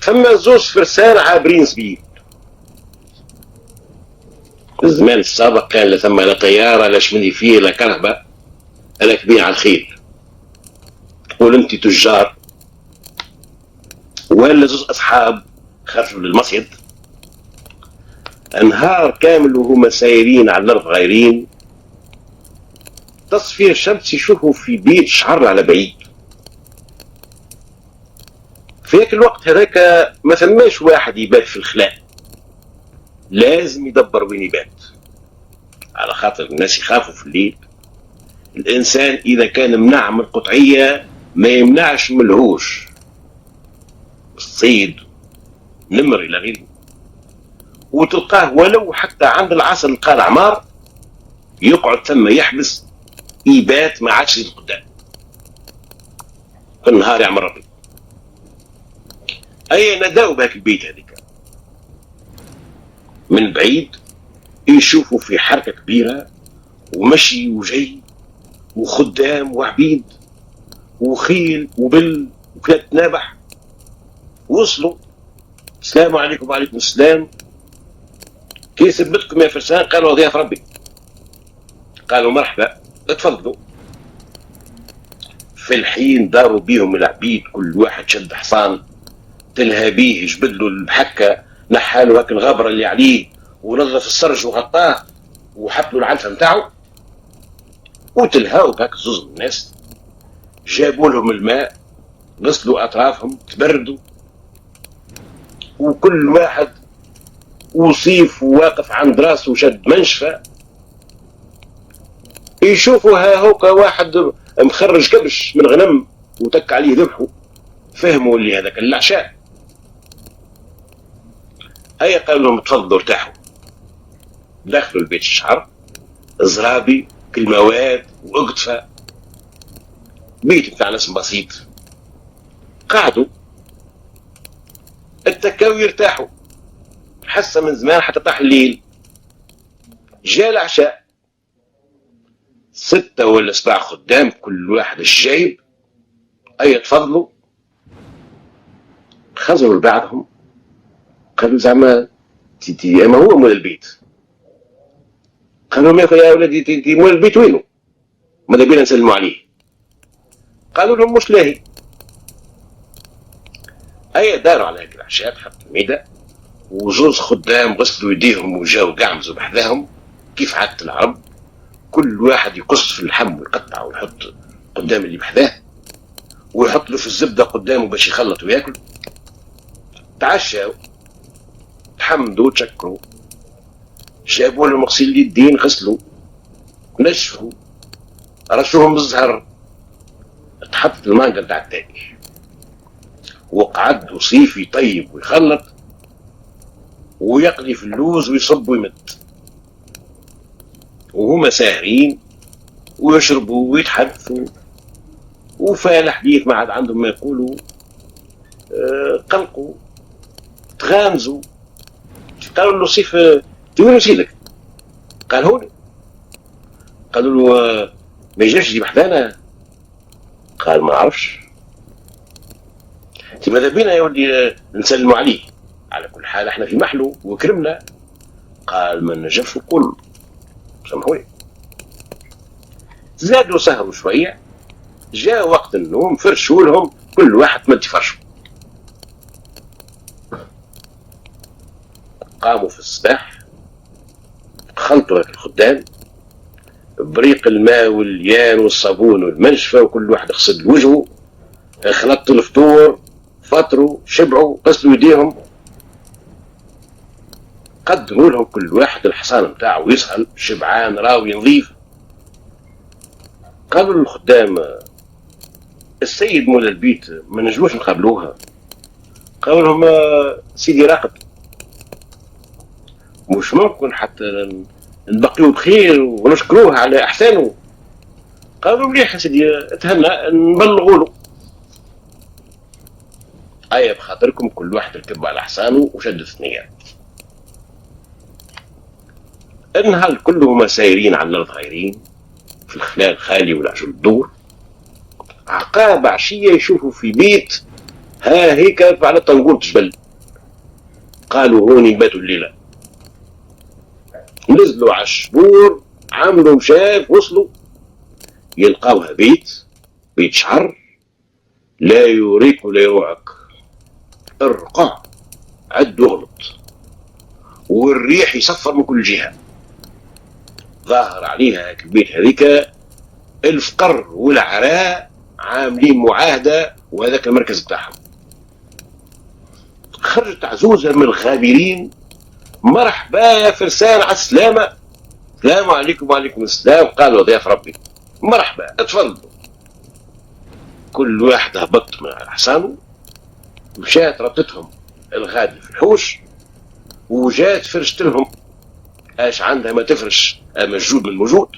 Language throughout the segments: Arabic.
ثم زوج فرسان عابرين سبيل. في الزمان السابق كان لا ثم لا طياره لا شمني فيه لا كرهبه راكبين على الخيل. تقول انت تجار ولا زوج اصحاب خرجوا للمصيد، نهار كامل وهما سايرين على الارض غايرين، تصفير الشمس يشوفوا في بيت شعر على بعيد. في ذاك الوقت هذاك ما ثماش واحد يبات في الخلاء، لازم يدبر وين يبات، على خاطر الناس يخافوا في الليل. الانسان اذا كان منع من القطعيه ما يمنعش من الهوش، الصيد، نمر الى غيره. وتلقاه ولو حتى عند العصر لقى العمار يقعد ثم يحبس يبات ما عادش قدام، في النهار يعمل ربي. اي نداو بهاك البيت هذيك من بعيد يشوفوا في حركه كبيره ومشي وجاي وخدام وعبيد وخيل وبل وكلاب نابح. وصلوا، السلام عليكم. وعليكم السلام. كي ثبتكم يا فرسان؟ قالوا ضياف ربي. قالوا مرحبا اتفضلوا. في الحين داروا بيهم العبيد، كل واحد شد حصان تلهى بيه، جبد له الحكه، نحاله هاك الغبره اللي عليه ونظف السرج وغطاه وحط له العنفه نتاعو وتلهاو بهاك زوز من الناس. جابوا لهم الماء، غسلوا اطرافهم، تبردوا، وكل واحد وصيف واقف عند راسه وشد منشفه. يشوفوا ها هوكا واحد مخرج كبش من غنم وتك عليه ذبحه، فهموا اللي هذاك العشاء. هيا قالوا لهم تفضلوا ارتاحوا. دخلوا البيت الشعر، زرابي كل مواد واقتفى، بيت بتاع ناس بسيط. قعدوا اتكاو يرتاحوا، حسه من زمان حتى طاح الليل. جاء العشاء، 6 ولا 7 خدام كل واحد الجايب. اي تفضلوا. خزروا لبعضهم قالوا زعما ما هو مول البيت. قالوا يا ولدي مول البيت وينه؟ ماذا بينا نسلموا عليه؟ قالوا لهم مش لاهي. اي داروا على هيك العشاء، حطوا الميدة وزوز خدام غسلوا يديهم وجاوا قعمزوا بحذاهم كيف عادة العرب. كل واحد يقص في اللحم ويقطع ويحط قدام اللي بحذاه ويحط له في الزبدة قدامه باش يخلط وياكل. تعشاوا، تحمدوا وتشكروا، جابوا لهم غسيل اليدين، غسلوا، نشفوا، رشوهم بالزهر، تحطت المانجا بتاع التاي، وقعد وصيف يطيب ويخلط ويقلي في اللوز ويصب ويمد، وهما ساهرين ويشربوا ويتحدثوا. وفال حديث ما عاد عندهم ما يقولوا. قلقوا، تغامزوا. قالوا له صيف وين سيدك؟ قال هوني. قالوا له ما يجيش يجي بحذانا؟ قال ما عرفش. ماذا بينا يا ولدي نسلموا عليه؟ على كل حال احنا في محلو وكرمنا. قال ما نجمش نقول، سامحوني. زادوا سهروا شويه، جاء وقت النوم، فرشوا لهم كل واحد مد فرشه. قاموا في الصباح، خلطوا هيك الخدام بريق الماء والليان والصابون والمنشفه، وكل واحد غسل وجهه، خلطوا الفطور، فطروا، شبعوا، غسلوا يديهم، قدموا لهم كل واحد الحصان نتاعو يسهل شبعان راوي نظيف. قالوا للخدام السيد مول البيت ما نجموش نقابلوها. قالوا لهم سيدي راقد، مش ممكن حتى نبقيو بخير ونشكروها على احسانه. قالوا مليح يا سيدي تهنى نبلغوا له. ايا بخاطركم كل واحد ركب على حصانه وشد ثنيه. النهار كلهم سايرين على الارض غايرين في الخلال خالي ولا عجل الدور. عقاب عشيه يشوفوا في بيت ها هيك على طنقول جبل. قالوا هوني باتوا الليله، نزلوا على الشبور، عملوا مشاف، وصلوا يلقاوها بيت شعر، لا يوريك ولا يروعك، الرقع عد وغلط، والريح يصفر من كل جهه. ظاهر عليها البيت هذيك الفقر والعراء عاملين معاهده، وهذاك المركز بتاعهم. خرجت عزوزه من الغابرين، مرحبا فرسان على السلامه. السلام عليكم. وعليكم السلام. قالوا ضياف ربي مرحبا اتفضلوا. كل واحد هبط من حصانه، مشات ربطتهم الغادي في الحوش، وجات فرشت لهم اش عندها ما تفرش، موجود من موجود.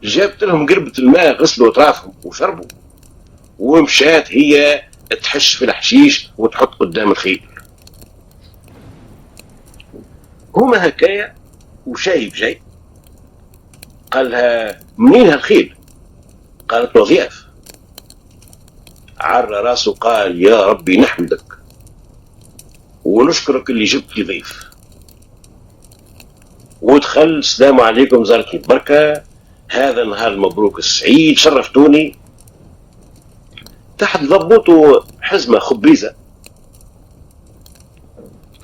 جابت لهم قربة الماء، غسلوا اطرافهم وشربوا، ومشات هي تحش في الحشيش وتحط قدام الخيل. هما هكايا وشايب جاي. قال لها منين هالخيل؟ قالت له ضياف. عرى راسه قال يا ربي نحمدك ونشكرك اللي جبت لي ضيف. ودخل السلام عليكم زارتني بركة، هذا نهار مبروك السعيد، شرفتوني. تحت ضبطوا حزمة خبيزة.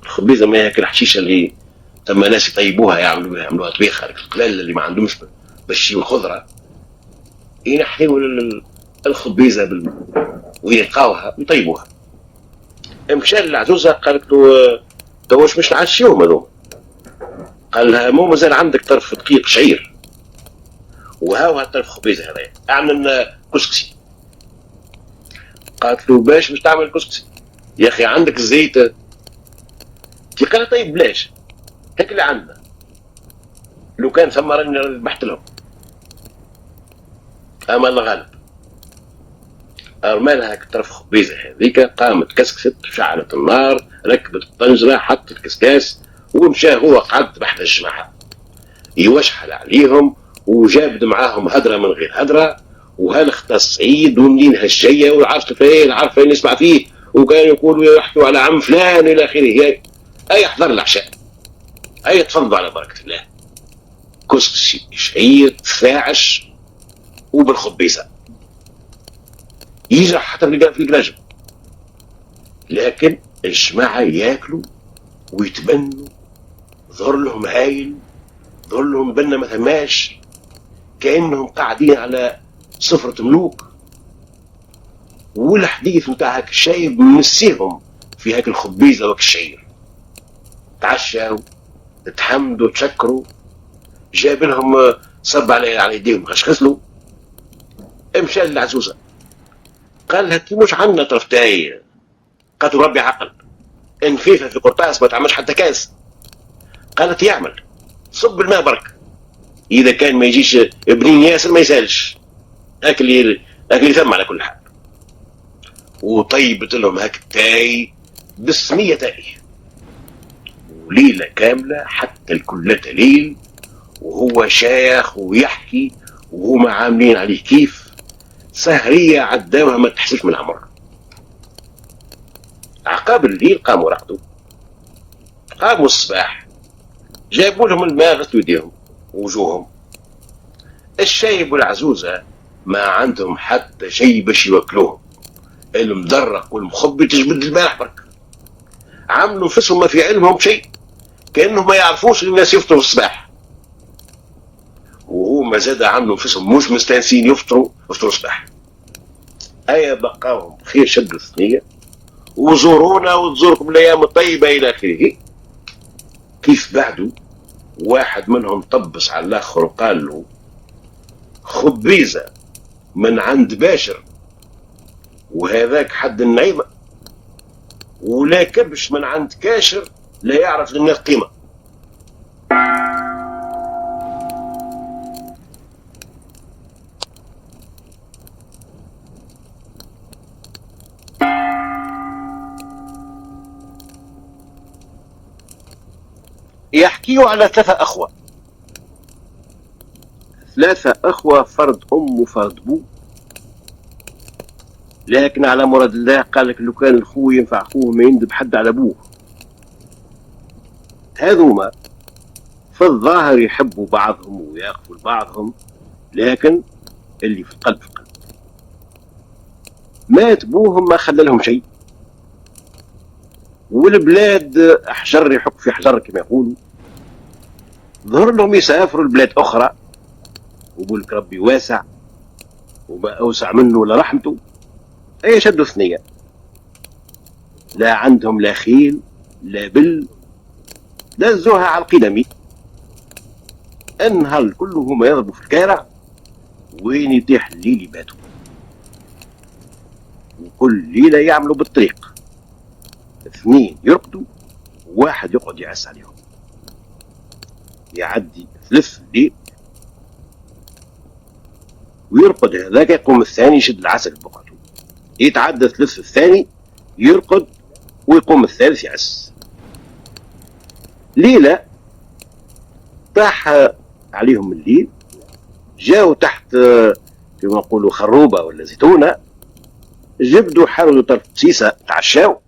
الخبيزة ما هيك الحشيشة اللي ثم ناس يطيبوها، يعملوها طبيخة، القلال اللي ما عندهمش بشي والخضرة ينحيوا الخبيزة ويلقاوها ويطيبوها. مشى للعزوزة قالت له توش مش نعشيهم هذوما. قال لها مو مازال عندك طرف دقيق شعير، وهاو طرف خبيزة هذايا، اعمل كسكسي. قالت له باش مش تعمل كسكسي يا اخي، عندك الزيت؟ قال طيب بلاش هيك اللي عندنا، لو كان ثم راني ذبحت لهم. اما الله غالب، ارمالها طرف خبيزه هذيك، قامت كسكست، شعلت النار، ركبت الطنجره، حطت الكسكاس، ومشى هو قعد بحث الجماعه يوشحل عليهم، وجاب معاهم هدره من غير هدره، وهالخت الصعيد ومنين هالشيه، والعرس فين عارفه نسمع فيه، وكانوا يقولوا يحكوا على عم فلان الى اخره. اي احضر العشاء، اي تفضلوا على بركه الله. كسكس شعير فاعش وبالخبيزه، يجرح حتى في القلاجم. لكن الجماعه ياكلوا ويتبنوا، ظهر لهم هايل، ظهر لهم بنا ما ثماش، كانهم قاعدين على سفره ملوك. والحديث نتاع هاك الشايب منسيهم في هاك الخبيزه وهاك الشعير. تعشوا، تحمدوا، تشكروا، جاب لهم صب على يديهم غسلوا. مشى للعزوزه قال لها انت مش عندنا طرفتاي؟ قالت ربي عقل، انفيفه في قرطاس ما تعملش حتى كاس. قالت يعمل، صب الماء برك، اذا كان ما يجيش ابنين ياسر ما يسالش، هاك اللي ثم على كل حال. وطيبت لهم هاك التاي بالسمية تاي، وليلة كاملة حتى الكل ليل، وهو شايخ ويحكي وهما عاملين عليه كيف. سهرية عداوها ما تحسش من عمر. عقاب الليل قاموا رقدوا، قاموا الصباح جابوا لهم الماء، غسلوا يديهم ووجوههم. الشايب والعزوزة ما عندهم حتى شيء باش يوكلوهم، المدرق والمخبي تجبد البارح برك. عملوا نفسهم ما في علمهم شيء، كأنهم ما يعرفوش الناس يفطروا الصباح، وهو ما زاد عملوا نفسهم مش مستانسين يفطروا الصباح. ايا بقاهم خير، شدوا الثنيه وزورونا وتزوركم الايام الطيبه الى اخره. كيف بعدوا واحد منهم طبس على الاخر وقال له خبيزه من عند باشر، وهذاك حد النعيمه، ولا كبش من عند كاشر لا يعرف للناس قيمه. يحكيوا على ثلاثة أخوة، فرد أم وفرد بو. لكن على مراد الله قال لك لو كان الخوه ينفع اخوه ما يندب حد على ابوه. هذوما في الظاهر يحبوا بعضهم وياخذوا لبعضهم، لكن اللي في القلب في القلب. مات بوهم ما خلى لهم شيء، والبلاد احجر يحك في حجر كما يقولوا. ظهر لهم يسافروا لبلاد اخرى، وبولك ربي واسع وما اوسع منه ولا رحمته. اي شدوا ثنيه، لا عندهم لا خيل لا بل، دزوها على القدمي. النهار كله هما يضربوا في الكارع، وين يطيح الليل يباتوا، وكل ليله يعملوا بالطريق. اثنين يرقدوا وواحد يقعد يعس عليهم. يعدي ثلث الليل ويرقد هذاك، يقوم الثاني يشد العسل في بقعته. يتعدى ثلث الثاني يرقد ويقوم الثالث يعس. ليلة طاح عليهم الليل، جاوا تحت كما نقولوا خروبة ولا زيتونة، جبدوا حاولوا طرف سيسة تعشاو،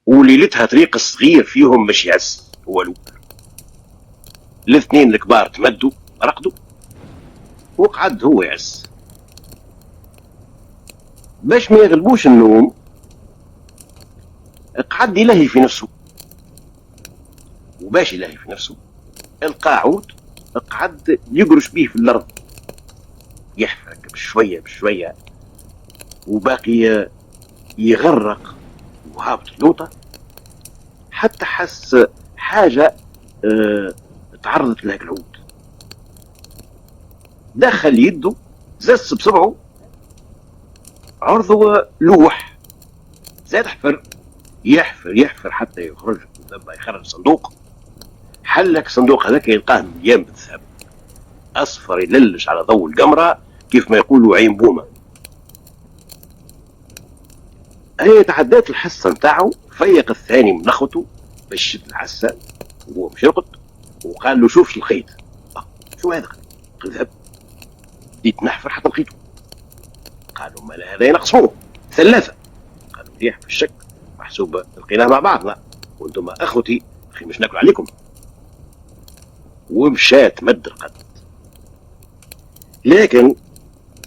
وليلتها طريق الصغير فيهم مش يعس والو. الاثنين الكبار تمدوا رقدوا، وقعد هو يعس. باش ما يغلبوش النوم قعد يلهي في نفسه، وباش يلهي في نفسه القاعود قعد يقرش بيه في الارض، يحرك بشويه بشويه، وباقي يغرق وهابط اللوطه، حتى حس حاجه تعرضت لها العود. دخل يده زس بصبعه، عرضه لوح، زاد حفر، يحفر يحفر حتى يخرج لما يخرج صندوق. حلك الصندوق هذاك يلقاه مليان بالذهب اصفر يللش على ضوء القمره، كيف ما يقولوا عين بومه. هي تعدات الحصه نتاعو، فيق الثاني من نخوته باش شد الحسه وهو مش يرقد، وقال له شوف الخيط. شو هذا؟ قال ذهب. بديت نحفر حتى لقيته. قالوا ما هذا ينقصوه ثلاثه. قالوا مليح في الشك، محسوب لقيناه مع بعضنا وانتم اخوتي، اخي مش ناكل عليكم. ومشات مد القد، لكن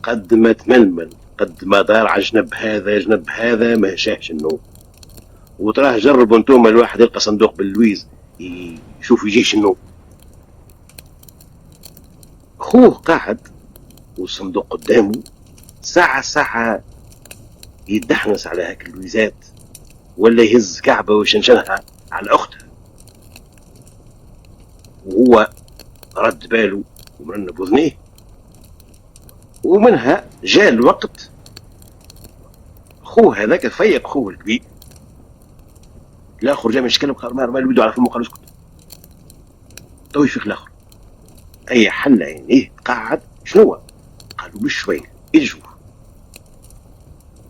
قد ما تململ قد ما دار على جنب هذا جنب هذا ما شاهش النوم. وتراه جربوا انتم الواحد يلقى صندوق باللويز يشوف يجيش النوم. خوه قاعد والصندوق قدامه، ساعة ساعة يدحنس على هاك اللويزات، ولا يهز كعبة ويشنشنها على أختها، وهو رد باله ومرن بوذنيه. ومنها جاء الوقت خوه هذاك فيق خوه الكبير، الاخر جاء من يتكلم، قال ما الويدو على فمه، قال اسكت. تو يفيق الاخر، اي حل عينيه تقعد. شنو؟ قالوا بشويه اجي شوف.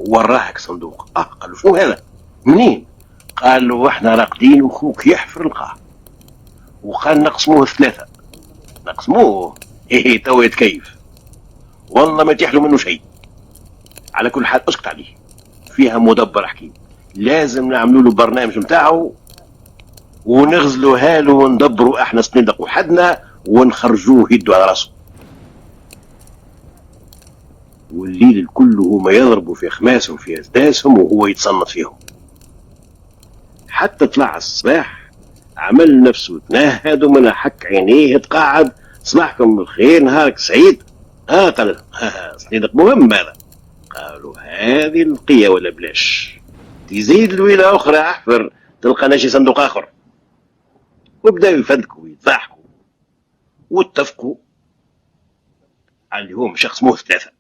وراهك صندوق. قالوا شنو هذا؟ منين؟ قال له احنا راقدين وخوك يحفر القاع، وقال نقسموه ثلاثه. نقسموه؟ ايه تو يتكيف، والله ما تيحلو منه شيء. على كل حال اسكت عليه، فيها مدبر حكيم، لازم نعملوا له برنامج نتاعو ونغزلوا هاله وندبروا احنا صندق وحدنا ونخرجوه يدو على راسه. والليل كله ما يضربوا في خماسهم في اسداسهم وهو يتصنت فيهم، حتى طلع الصباح عمل نفسه تنهد ومن حك عينيه تقاعد. صباحكم بالخير، نهارك سعيد. قال صندق مهم هذا. قالوا هذه القية ولا بلاش، تزيد الويلة أخرى أحفر تلقى ناشي صندوق آخر. وبدأوا يفدكوا ويتضحكوا واتفقوا على اللي هو مش يقسموه ثلاثة،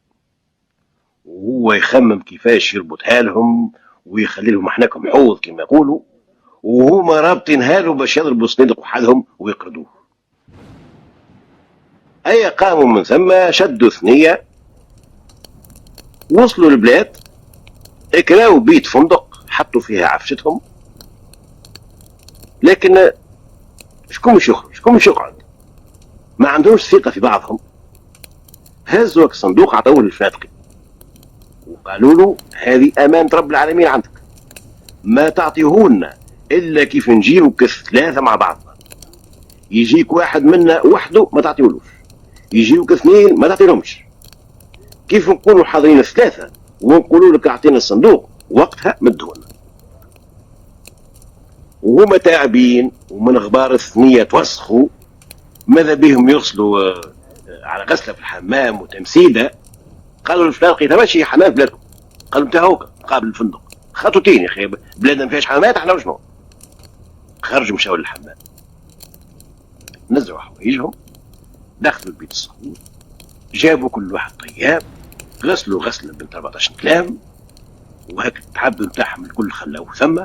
وهو يخمم كيفاش يربطها لهم ويخلي لهم احناكم حوض كما يقولوا، وهما رابطينها له باش يضربوا صندوق وحدهم ويقردوه. أي قاموا من ثم شدوا ثنية، وصلوا البلاد، اكراوا بيت فندق حطوا فيها عفشتهم. لكن شكون مش يخرج شكون مش يقعد، ما عندهمش ثقة في بعضهم. هزوا الصندوق عطوه للفاتقي، وقالوا له هذه امانه رب العالمين عندك، ما تعطيهولنا الا كيف نجيوك ثلاثه مع بعضنا. يجيك واحد منا وحده ما تعطيهولوش، يجيوك اثنين ما تعطيلهمش. كيف نكونوا حاضرين ثلاثه ونقولوا لك اعطينا الصندوق وقتها مدهولنا. وهما تعبين ومن غبار الثنيه توسخوا، ماذا بهم يغسلوا على غسله في الحمام وتمسيده. قالوا الفلاقي تمشي حمام بلادكم. قالوا انت هوك قابل الفندق خطوتين يا اخي، بلادنا ما فيهاش حمامات احنا وشنو. خرجوا مشاو للحمام، نزعوا حوايجهم، دخلوا البيت الصغير، جابوا كل واحد طياب، غسلوا غسله بنت 14 كلام، وهيك التعب نتاعهم الكل خلاوه ثم.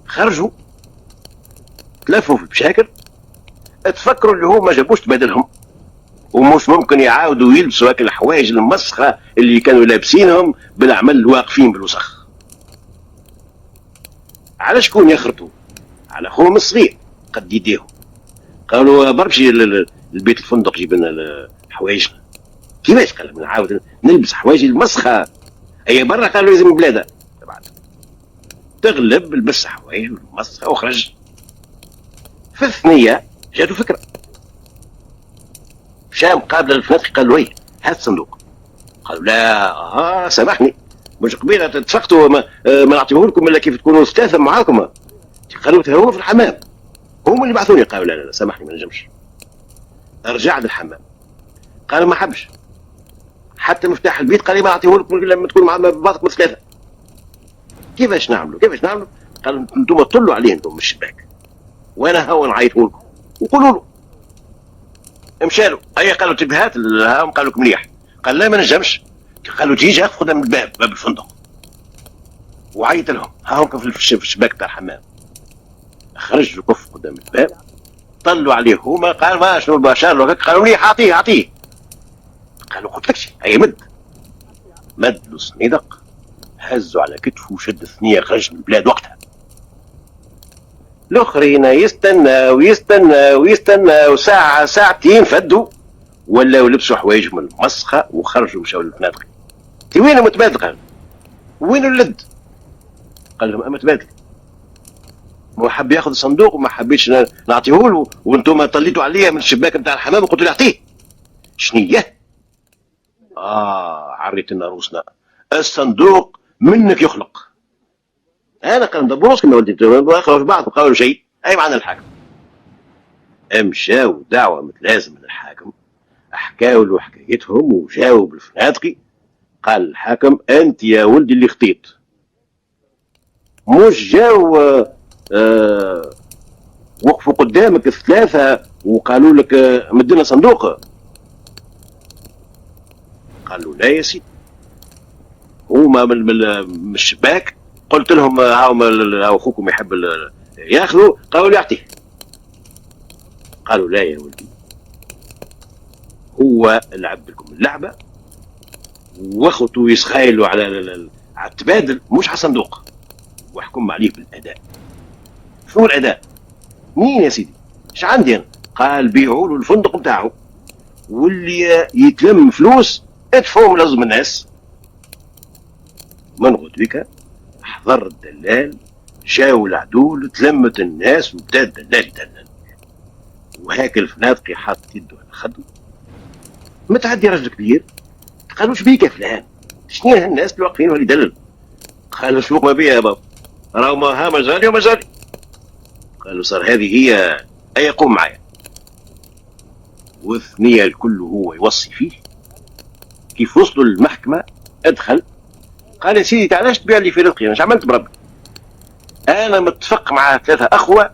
خرجوا تلفوا في البشاكر، تفكروا اللي هو ما جابوش تبادلهم، ومش ممكن يعاودوا يلبسوا هاك الحوايج المسخه اللي كانوا لابسينهم بالاعمال الواقفين بالوسخ. على شكون يخرطوا؟ على اخوهم الصغير قد يديهم. قالوا برمشي البيت الفندق جيب لنا حوايجنا. كيفاش؟ قال نعاود نلبس حوايج المسخه اي برا؟ قالوا لازم بلاده بعد تغلب، لبس حوايج المسخه وخرج. في الثنيه جاتو فكره، شام قابل الفنادق قال له هات الصندوق. قالوا لا سامحني، مش قبيله اتفقتوا ما نعطيه لكم الا كيف تكونوا ثلاثه معاكم. قالوا هو في الحمام، هم اللي بعثوني. قالوا لا سامحني ما نجمش. رجع للحمام، قالوا ما حبش حتى مفتاح البيت، قال لي ما نعطيه لكم لما تكونوا مع بعضكم ثلاثه. كيفاش نعملوا؟ قالوا انتم طلوا عليه انتم من الشباك وانا هو نعيطه لكم وقولوا له. مشالوا قالوا تبهات هم قالوا لك مليح. قال لا ما نجمش. قالوا جي خذها من الباب، باب الفندق، وعيط لهم هم في الشباك تاع الحمام. خرج الكف قدام الباب، طلوا عليه هما، قال ما شنو البشر. قالوا مليح اعطيه. قالوا قلت لك مد له صندق، هزوا على كتفه وشد الثنيه، خرج من البلاد وقتها. الاخرين يستنى وساعه ساعتين فدوا، ولاو لبسوا حوايجهم المسخه وخرجوا مشاو للفنادق. تي وين متبادل؟ قال وين اللد؟ قال لهم اما تبادل، هو حب ياخذ الصندوق وما حبيتش نعطيه له، وانتم طليتوا عليا من الشباك نتاع الحمام وقلتوا لي اعطيه. شنية؟ عريت لنا روسنا، الصندوق منك يخلق. انا قال دبروس كما ولدي اخرج بعض قالوا شيء اي معنى الحاكم. مشاو دعوه متلازم من الحاكم، حكاوا له حكايتهم وجاوب الفنادقي. قال الحاكم انت يا ولدي اللي خطيت، مش جاو وقفوا قدامك الثلاثه وقالوا لك مدنا صندوق. قالوا لا يا سيدي، هما من الشباك قلت لهم هاو اخوكم يحب ياخذوا، قالوا لي اعطيه. قالوا لا يا ولدي، هو لعب لكم اللعبه واخذوا يسخايلوا على التبادل مش على الصندوق، واحكم عليه بالاداء. شنو الاداء؟ مين يا سيدي؟ ايش عندي انا؟ قال بيعوا له الفندق بتاعه، واللي يتلم فلوس ادفعوا لازم الناس. من غدوك حضر الدلال، جاو العدول، تلمت الناس وبدا الدلال يدلل. وهاك الفنادقي حاط يده على خده، متعدي رجل كبير. قالوا ايش بيك يا فلان؟ شنو هالناس اللي واقفين واللي يدلل؟ قالوا شوق ما بيها يا بابا، راهو ما مجالي ومجالي. قالوا صار هذه هي اي قوم معايا. والثنيه الكل هو يوصي فيه. كيف وصلوا للمحكمه ادخل، قال يا سيدي تعالش تبيع لي في رزقي، انا ايش عملت بربي؟ انا متفق مع ثلاثه اخوه،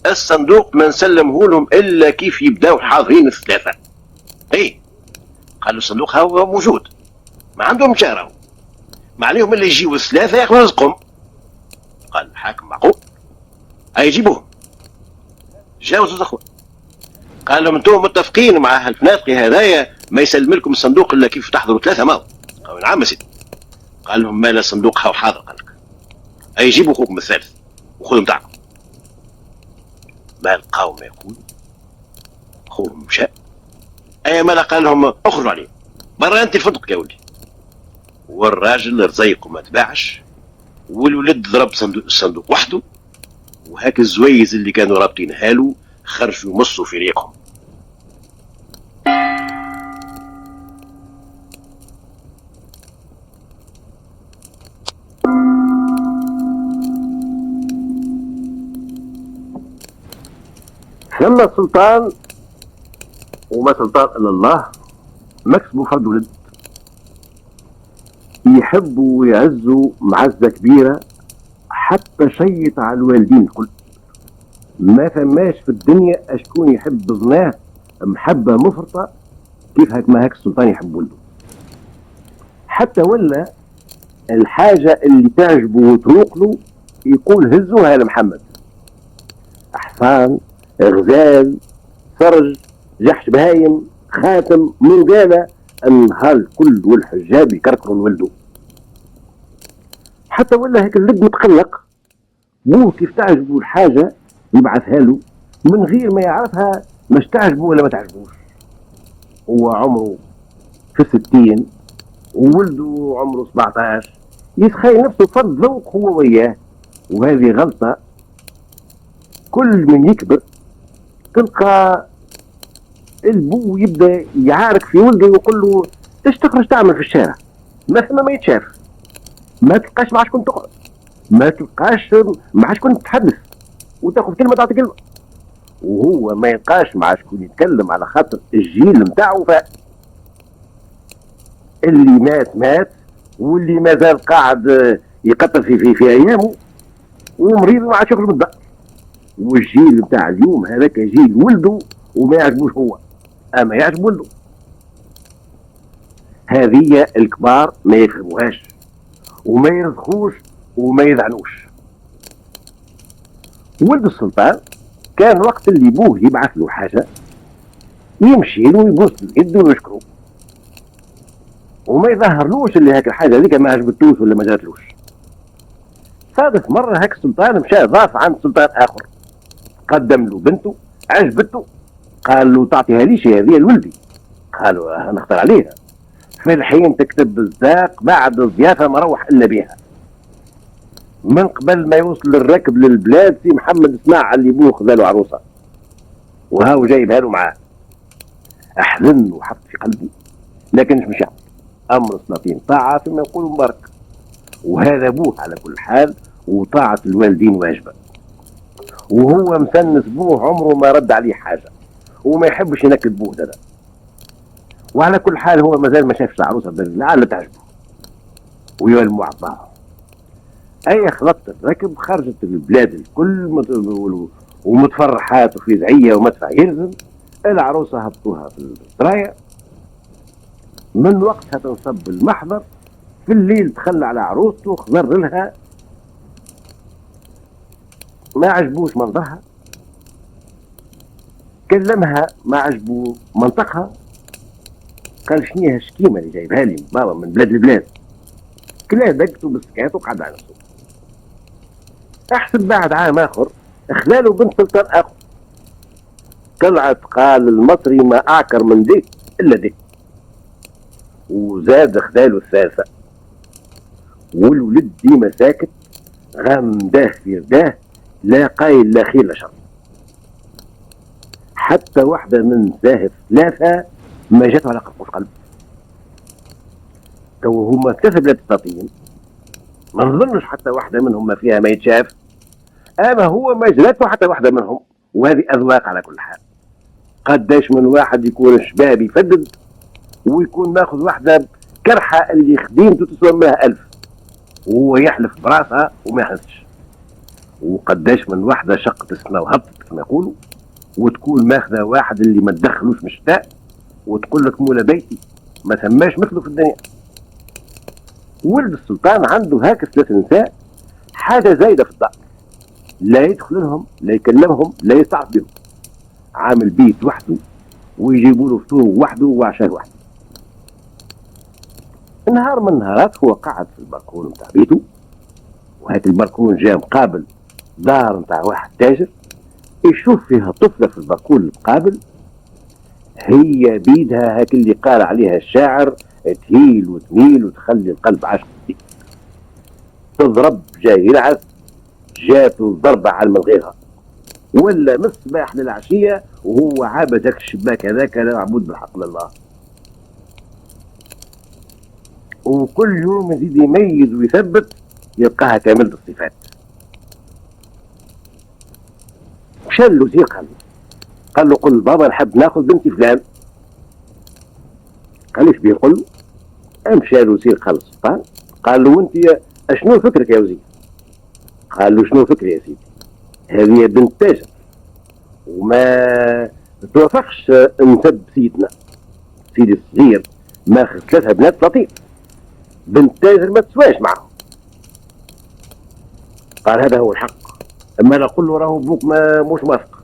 الصندوق ما نسلمه لهم الا كيف يبداو حاضرين الثلاثه. قالوا الصندوق هو موجود، ما عندهم شارع، ما عليهم الا يجيوا الثلاثه ياخذوا رزقهم. قال الحاكم معقول؟ يجيبوهم. جاوز الاخوه، قال لهم انتم متفقين مع الفنادقي هذايا ما يسلم لكم الصندوق الا كيف تحضروا ثلاثه ماضي؟ قالوا نعم يا سيدي. قال لهم ما لا صندوق هاو حاضر، قال لك يجيبوا اخوكم الثالث وخذوا متاعكم. ما لقاو ما يقول، اخوهم مشى. ما لا قال لهم اخرجوا عليه برا انت الفندق يا ولدي. والراجل رزيق وما تباعش، والولد ضرب الصندوق وحده، وهاك الزويز اللي كانوا رابطينها له خرجوا يمصوا في ريقهم. لما السلطان وما سلطان الا الله مكسبوا فرد ولد يحبوا ويعزوا معزة كبيرة، حتى شيط على الوالدين الكل. ما فماش في الدنيا اشكون يحب بظناه محبة مفرطة كيف هاك ما هاك السلطان يحب ولده. حتى ولا الحاجة اللي تعجبه وتروق له يقول هزوها لمحمد، حصان، غزال، فرج، جحش بهايم، خاتم، مرقالة، النهار الكل والحجاب يكركروا لولده. حتى ولا هيك الولد متقلق، بوه كيف تعجبه الحاجة يبعثها له من غير ما يعرفها مش تعجبه ولا ما تعجبوش. هو عمره في 60 وولده عمره 17، يتخيل نفسه فرد ذوق هو وياه، وهذه غلطة. كل من يكبر تلقى البو يبدا يعارك في ولده ويقول له ايش تخرج تعمل في الشارع؟ ما يتشاف، ما تلقاش مع شكون تقعد، ما تلقاش مع شكون تتحدث وتاخذ كلمه تعطي كلمه، وهو ما يلقاش مع شكون يتكلم على خاطر الجيل نتاعو فات. اللي مات واللي ما زال قاعد يقطر في ايامه ومريض ما عادش يخرج من الدار. والجيل نتاع اليوم هذاك جيل ولده وما يعجبوش هو، اما يعجب ولده. هذه الكبار ما يفهموهاش وما يرزخوش وما يذعنوش. ولد السلطان كان وقت اللي بوه يبعث له حاجه يمشي له ويبوس يده ويشكره، وما يظهرلوش اللي هاك الحاجه هذيك ما عجبتوش ولا ما جاتلوش. صادف مره هاك السلطان مشى ضاف عند سلطان اخر، قدم له بنته عجبته، قال له تعطيها ليش هذه لولدي؟ قالوا نختار عليها. في الحين تكتب الزاق بعد الضيافه ما روح الا بها. من قبل ما يوصل الركب للبلاد سي محمد سمع اللي بوه خذاله عروسه وهاو جايبها له معاه. احزن وحط في قلبي، لكن مش يعمل امر سلاطين طاعه فيما يقول مبارك، وهذا بوه على كل حال، وطاعه الوالدين واجبه. وهو مسنس بوه عمره ما رد عليه حاجه وما يحبش ينكد بوه ده. وعلى كل حال هو مازال ما شافش العروسه لعل تعجبه ويولموا عطاها. اي خلطت الركب خرجت البلاد الكل ومتفرحات وفي زعيه ومدفع يرزم. العروسه هبطوها في السرايا، من وقتها تنصب المحضر. في الليل تخلى على عروسته، خضر لها، ما عجبوش منظرها، كلمها ما عجبو منطقها، قال شنيها الشكيمه اللي جايبها لي بابا من بلاد البلاد؟ كلها دقته بالسكات وقعد على نفسه. احسن بعد عام اخر خلاله بنت سلطان اخر، طلعت قال المصري ما اعكر من ديك الا ديك، وزاد خلاله الثالثه. والولد ديما ساكت غامداه في رداه، لا قايل لا خير لا شر. حتى واحده من زاهد ثلاثه ما جاته على قرقوش قلب. تو هما ثلاثه بلاد السلاطين، ما نظنش حتى واحده منهم ما فيها ما يتشاف، اما هو ما جلاته حتى واحده منهم. وهذه اذواق على كل حال. قداش من واحد يكون شباب يفدد ويكون ماخذ واحده كرحه اللي خديمته تسوى منها 1000 وهو يحلف براسها وما يحسش. وقداش من واحده شقت السماء وهبطت كما يقولوا، وتكون ماخذه واحد اللي ما تدخلوش من الشتاء وتقول لك مولا بيتي ما ثماش مثله في الدنيا. ولد السلطان عنده هاك 3 نساء، حاجه زايده في الدار، لا يدخل لهم لا يكلمهم لا يستعص بهم، عامل بيت وحده ويجيبوا له فطور وحده وعشاء وحده. نهار من النهارات هو قاعد في البلكون نتاع بيته، وهاك البلكون جاء مقابل دار نتاع واحد تاجر، يشوف فيها طفله في البلكون المقابل، هي بيدها هاك اللي قال عليها الشاعر تهيل وتميل وتخلي القلب عاشق فيك. تضرب جاي يلعب، جاته ضربة على من غيرها، ولا من الصباح للعشية وهو عابدك الشباك هذاك معبود بالحق لله. وكل يوم يزيد يميز ويثبت يلقاها كاملة الصفات. مشى له قال له قل بابا نحب ناخذ بنتي فلان. قال ايش بيقول له؟ مشى له قال السلطان، قال له انت اشنو فكرك يا وزير؟ قال له شنو فكري يا سيدي؟ هذه بنت تاجر وما توافقش نسب سيدنا سيدي الصغير، ماخذ 3 بنات لطيف، بنت تاجر ما تسواش معهم. قال هذا هو الحق، اما نقول له راهو بوك ما مش موافق.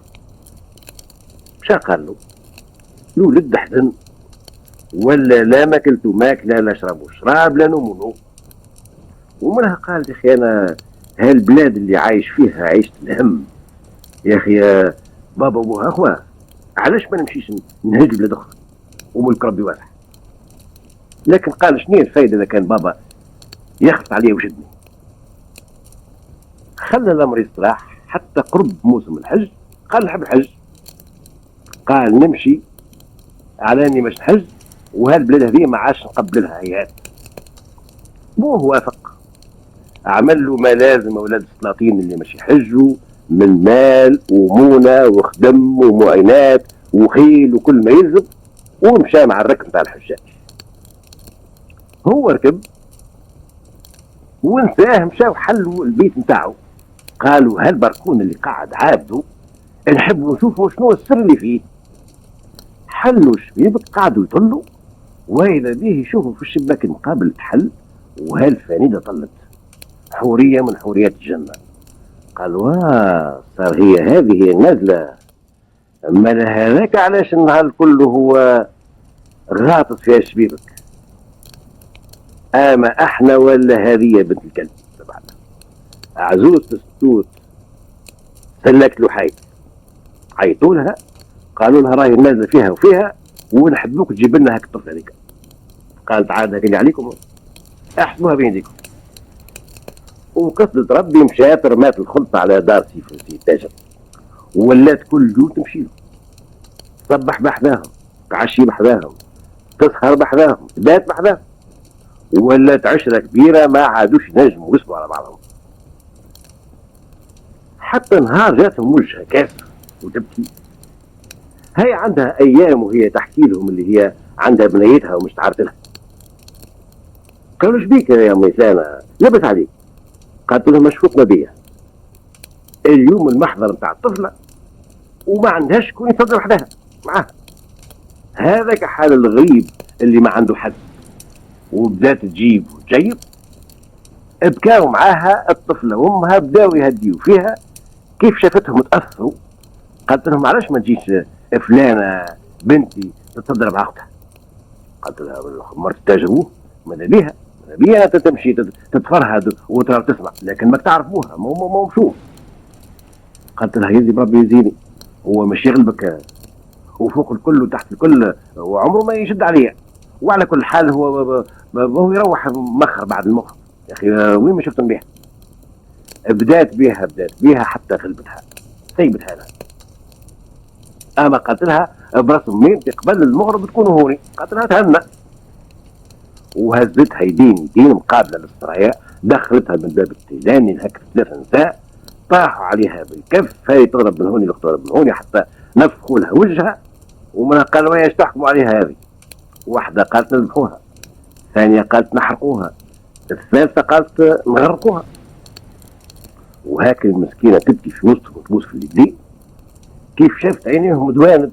مشى قال له الولد حزن، ولا لا ماكلتو ماكله لا شربو شراب لا نومو نوم. ومنها قال يا اخي انا هالبلاد اللي عايش فيها عيشة الهم يا اخي، يا بابا وابوها اخوه، علاش ما نمشيش نهج بلاد اخرى وملك ربي واسع. لكن قال شنو الفايده اذا كان بابا يخف عليه وشدني. خلى الامر يستراح حتى قرب موسم الحج. قال نحب الحج، قال نمشي على اني مش نحج، وهالبلاد هذه ما عادش نقبل لها هيئات. بوه وافق، عمل له ما لازم اولاد السلاطين اللي مش يحجوا من مال ومونه وخدم ومعينات وخيل وكل ما يلزم، ومشى مع الركب نتاع الحجاج. هو ركب ونساه، مشاو حلوا البيت نتاعو. قالوا هالبركون اللي قاعد عابده نحبوا نشوفوا شنو السر اللي فيه. حلوا الشبيبك قعدوا يطلوا، واذا به يشوفوا في الشباك المقابل تحل وهالفانيده طلت حوريه من حوريات الجنه. قالوا صار هذه هي النازله، اما هذاك علاش النهار كله هو غاطس فيها شبيبك؟ اما احنا ولا هذه بنت الكلب تبعنا عزوز الستوت سلكت له حي. عيطوا لها قالوا لها راهي نازله فيها وفيها ونحبوك تجيب لنا هاك الطفل هذيك. قالت عاد هكذا عليكم احسبوها بين يديكم. وقصدت ربي مشات رمات الخلطه على دار سي التاجر، ولات كل يوم تمشي له، تصبح بحذاهم، تعشي بحذاهم، تسهر بحذاهم، تبات بحذاهم، ولات عشره كبيره ما عادوش ينجموا يصبروا على بعضهم. حتى نهار جاتهم وجهها كاسر وتبكي. هي عندها ايام وهي تحكي لهم اللي هي عندها بنيتها ومش تعرف لها. قالوا ايش بيك يا ميسانه لبس عليك؟ قالت لهم مشفوقنا بيها، اليوم المحضر نتاع الطفله وما عندهاش شكون يصدر وحدها معاها. هذاك حال الغريب اللي ما عنده حد، وبدات تجيب وتجيب. بكاو معاها الطفله وامها بداوا يهديوا فيها. كيف شافتهم تاثروا قالت لهم علاش ما تجيش فلانه بنتي تتصدر مع اختها؟ قالت لها مرت تاجروه ماذا بيها؟ ماذا بيها تمشي تتفرهد وترى وتسمع، لكن ما تعرفوها مو مشوف. قالت لها يزي بربي يزيني، هو مش يغلبك وفوق الكل وتحت الكل وعمره ما يشد عليا، وعلى كل حال هو يروح مخر بعد المخ. يا اخي وين ما شفتم بها؟ بدات بها حتى غلبتها سيبتها لها. اما قالت لها برسم مين تقبل المغرب تكون هوني. قالت لها تهنى، وهزتها يدين مقابله للسرايا، دخلتها من باب التيلاني هكا 3 نساء طاحوا عليها بالكف، هاي تضرب من هوني الاخت تضرب من هوني حتى نفخوا لها وجهها. ومنها قالوا ايش تحكموا عليها هذه؟ واحده قالت نذبحوها، ثانيه قالت نحرقوها، الثالثه قالت نغرقوها. وهاك المسكينه تبكي في وسطهم وتبوس في اليدين. كيف شافت عينيهم دوانت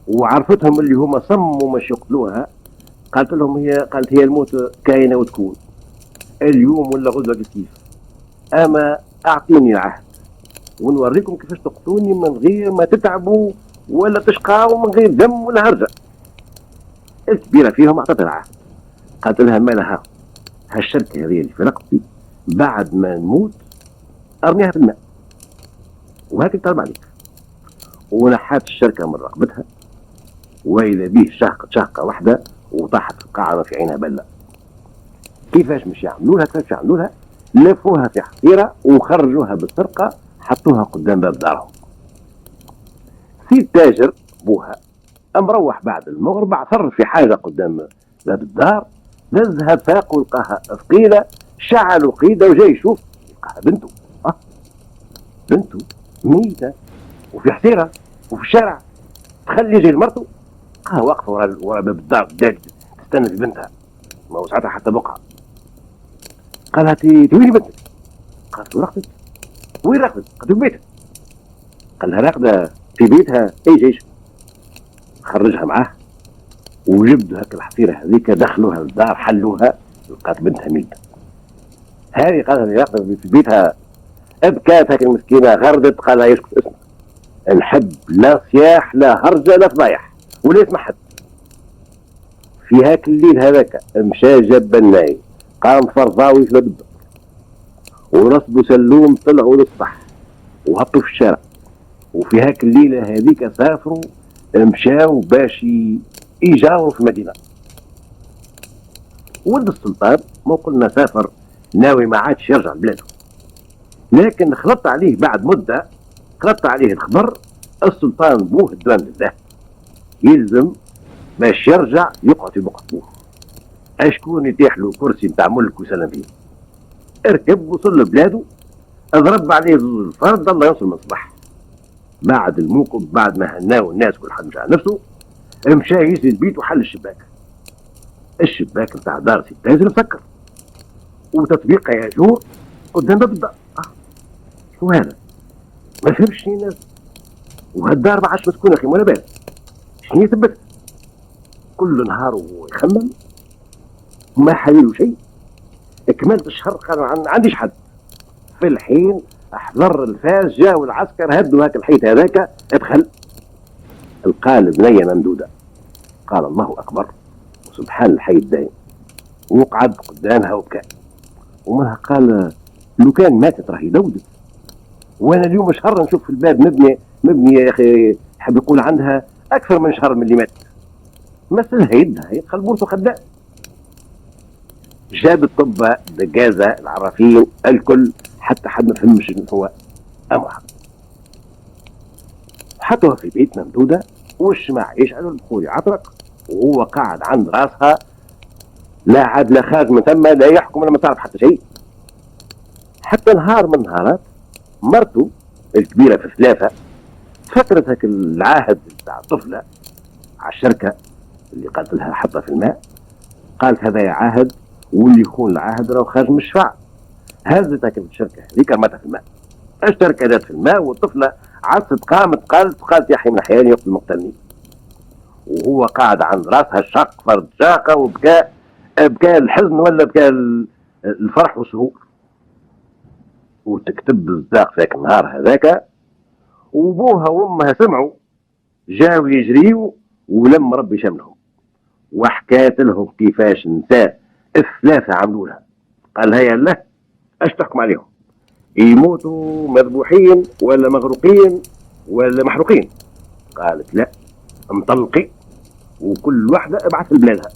وعرفتهم اللي هما صموا مش يقتلوها. قالت هي الموت كاينه وتكون اليوم ولا غدوه كيف. اما اعطيني العهد ونوريكم كيفاش تقتلوني من غير ما تتعبوا ولا تشقاوا، من غير دم ولا هرجه. الكبيره فيهم اعطتها العهد. قالت لها مالها هالشركه هذه اللي في رقبتي بعد ما نموت ارميها في الماء وهاك ترمى عليك. ونحات الشركه من رقبتها، واذا به شهقه واحده وطاحت في القاعة ما في عينها بلة. كيفاش مش يعملولها؟ كيفاش يعملولها؟ لفوها في حصيرة وخرجوها بالسرقة، حطوها قدام باب دارهم. سيد تاجر بوها مروح بعد المغرب، عثر في حاجة قدام باب الدار، نزها فاق ولقاها ثقيلة، شعل قيدة وجاي يشوف لقاها بنته. بنته ميتة وفي حسيرة وفي الشارع، تخلي يجي لمرته، لقاها واقفة ورا باب الدار تستنى في بنتها، ما وسعتها حتى بقعة. قالها وين بنتك؟ قالت رقدت. وين رقدت؟ قالت في بيتها. قال لها راقدة في بيتها؟ ايش خرجها معاه وجبدوا هاك الحصيرة هذيك، دخلوها للدار، حلوها، لقات بنتها ميتة. هذه قالت لي راقدة في بيتها. ابكات هاك المسكينة، غردت. قال لها يسكت اسمع، نحب لا صياح لا هرجة لا فضايح ولا يسمع حد. في هاك الليل هذاك مشى جاب بناي، قام فرضاوي في الدار ورصبوا سلوم، طلعوا للسطح وهبطوا في الشارع. وفي هاك الليلة هذيك سافروا، مشاو باش يجاوروا في المدينة. ولد السلطان ما قلنا سافر ناوي ما عادش يرجع لبلاده، لكن خلط عليه بعد مدة، خلط عليه الخبر السلطان بوه الدوام لله، يلزم باش يرجع يقعد في بقعة بوه. اشكون يتيح له كرسي نتاع ملك وسلم فيه؟ اركب وصل لبلاده، اضرب عليه الفرد، الله يوصل من الصباح. بعد الموقف، بعد ما هناو الناس كل حد مشى على نفسه، مشى يسند بيته وحل الشباك نتاع دار سي تاجر مسكر، وتطبيقه يا جور قدام باب الدار. شو هذا؟ ما فهمش شنو الناس، وهالدار ما عادش مسكونه اخي، ولا بال شنو ثبت. كل نهار وهو يخمم، ما حليله شيء. كملت الشهر قال ما عنديش حد. في الحين احضر الفاس، جاوا العسكر هدوا هاك الحيط هذاك، ادخل القالب بنيه ممدوده، قال الله اكبر سبحان الحي الدايم، وقعد قدامها وبكى. ومنها قال لو كان ماتت راهي دودت، وانا اليوم شهر نشوف في الباب مبني يا اخي، حب يقول عندها اكثر من شهر من اللي ماتت. مثلها يدها يدخل بورته خدام. جاب الطبة دجازة العرافين الكل، حتى حد ما فهمش انه هو امرها. حطوها في بيت ممدودة، والشمع يشعل والبخور يعطرق، وهو قاعد عند راسها، لا عاد لا خارج من ثم، لا يحكم ولا ما تعرف حتى شيء. حتى نهار من نهارات مرته الكبيرة في الثلاثة فكرت هاك العاهد بتاع الطفلة على الشركة اللي قالت لها حطها في الماء، قالت هذا يا عاهد، واللي يخون العاهد راه خارج من الشفاعة. هزت هاك الشركة هذيك رمتها في الماء، الشركة جات في الماء، والطفلة عصت قالت يا حي من حياني يقتل مقتلني. وهو قاعد عند راسها الشق فرد شاقة، وبكى الحزن ولا بكى الفرح والسرور. وتكتب الزاق ذاك النهار هذاك، وابوها وامها سمعوا، جاوا يجريوا، ولم ربي شملهم وحكات لهم كيفاش نساء الثلاثة عملوا لها. قال هيا له اش تحكم عليهم؟ يموتوا مذبوحين ولا مغروقين ولا محروقين؟ قالت لا، مطلقي، وكل واحدة ابعث لبلادها.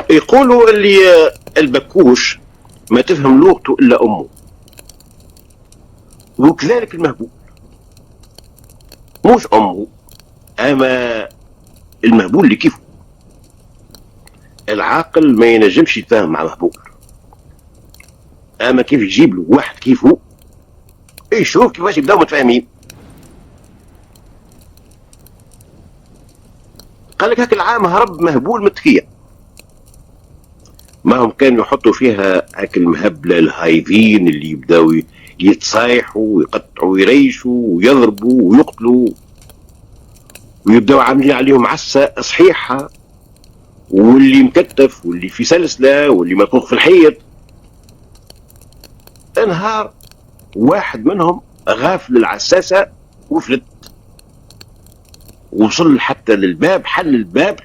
يقولوا اللي البكوش ما تفهم لغته الا امه، وكذلك المهبول مش امه، اما المهبول اللي كيفه. العاقل ما ينجمش يتفاهم مع مهبول، اما كيف يجيب له واحد كيفه يشوف كيفاش يبداو متفاهمين. قال لك هاك العام هرب مهبول متكيه، ما هم كانوا يحطوا فيها هاك المهبله الهايفين اللي يبداو يتصايحوا ويقطعوا ويريشوا ويضربوا ويقتلوا، ويبداو عاملين عليهم عسه صحيحه، واللي مكتف واللي في سلسله واللي مطبوخ في الحيط. انهار واحد منهم غافل العساسه وفلت، وصل حتى للباب، حل الباب،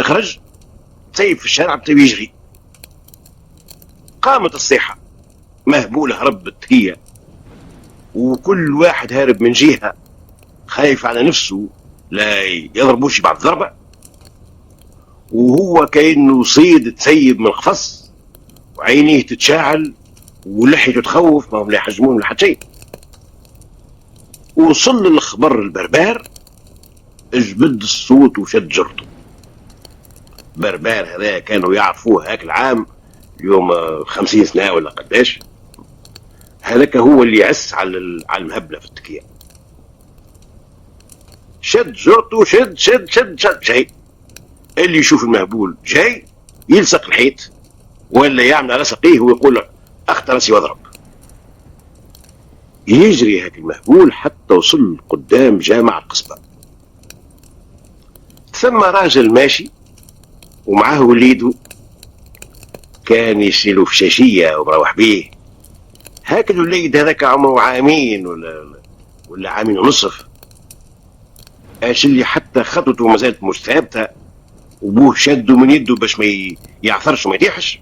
خرج سيف في الشارع بتاعه يجري. قامت الصيحه، مهبولة هربت هي، وكل واحد هارب من جهة خايف على نفسه لا يضربوش بعد ضربة، وهو كأنه صيد تسيب من القفص وعينيه تتشاعل ولحيته تخوف، ما هم لا يحجمون ولا حتى شيء. وصل الخبر البربار، اجبد الصوت وشد جرته. بربار هذا كانوا يعرفوه هاك العام يوم 50 سنة ولا قداش، هذاك هو اللي يعس على المهبلة في التكية. شد جرته، شد شد شد شد شيء، اللي يشوف المهبول جاي يلصق الحيط ولا يعمل على سقيه ويقول اخترسي واضرب. يجري هاك المهبول حتى وصل قدام جامع القصبة. ثم راجل ماشي ومعاه وليده كان يشيلوا في شاشية ومروح بيه. هاك الوليد هذاك عمره عامين ولا عامين ونصف، اش اللي حتى خطته ما زالت مش ثابته، وبوه شده من يده باش ما يعثرش وما يطيحش.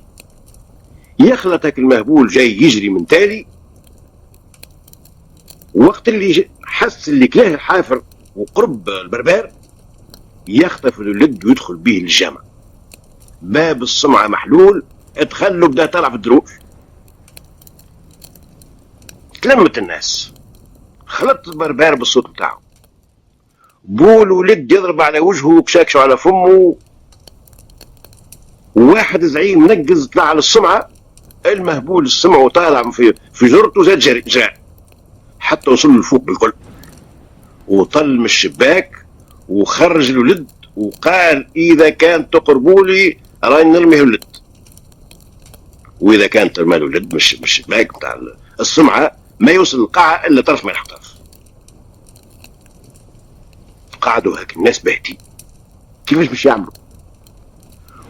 يخلط هاك المهبول جاي يجري من تالي، وقت اللي حس اللي كلاه الحافر وقرب البربار يخطف الولد ويدخل به للجامع. باب السمعة محلول، ادخل بدا طلع في الدروج. تلمت الناس، خلط البربار بالصوت بتاعه، بول ولد يضرب على وجهه وكشاكشه على فمه، وواحد زعيم نقز طلع على السمعة. المهبول السمع وطالع في جرته زاد جرى حتى وصل لفوق بالكل، وطل من الشباك وخرج الولد وقال اذا كان تقربوا لي راني نرمي الولد. واذا كان ترمى الولد مش الشباك بتاع السمعة ما يوصل القاعة الا طرف ما يحترف. قعدوا هاك الناس باهتين كيفاش باش يعملوا.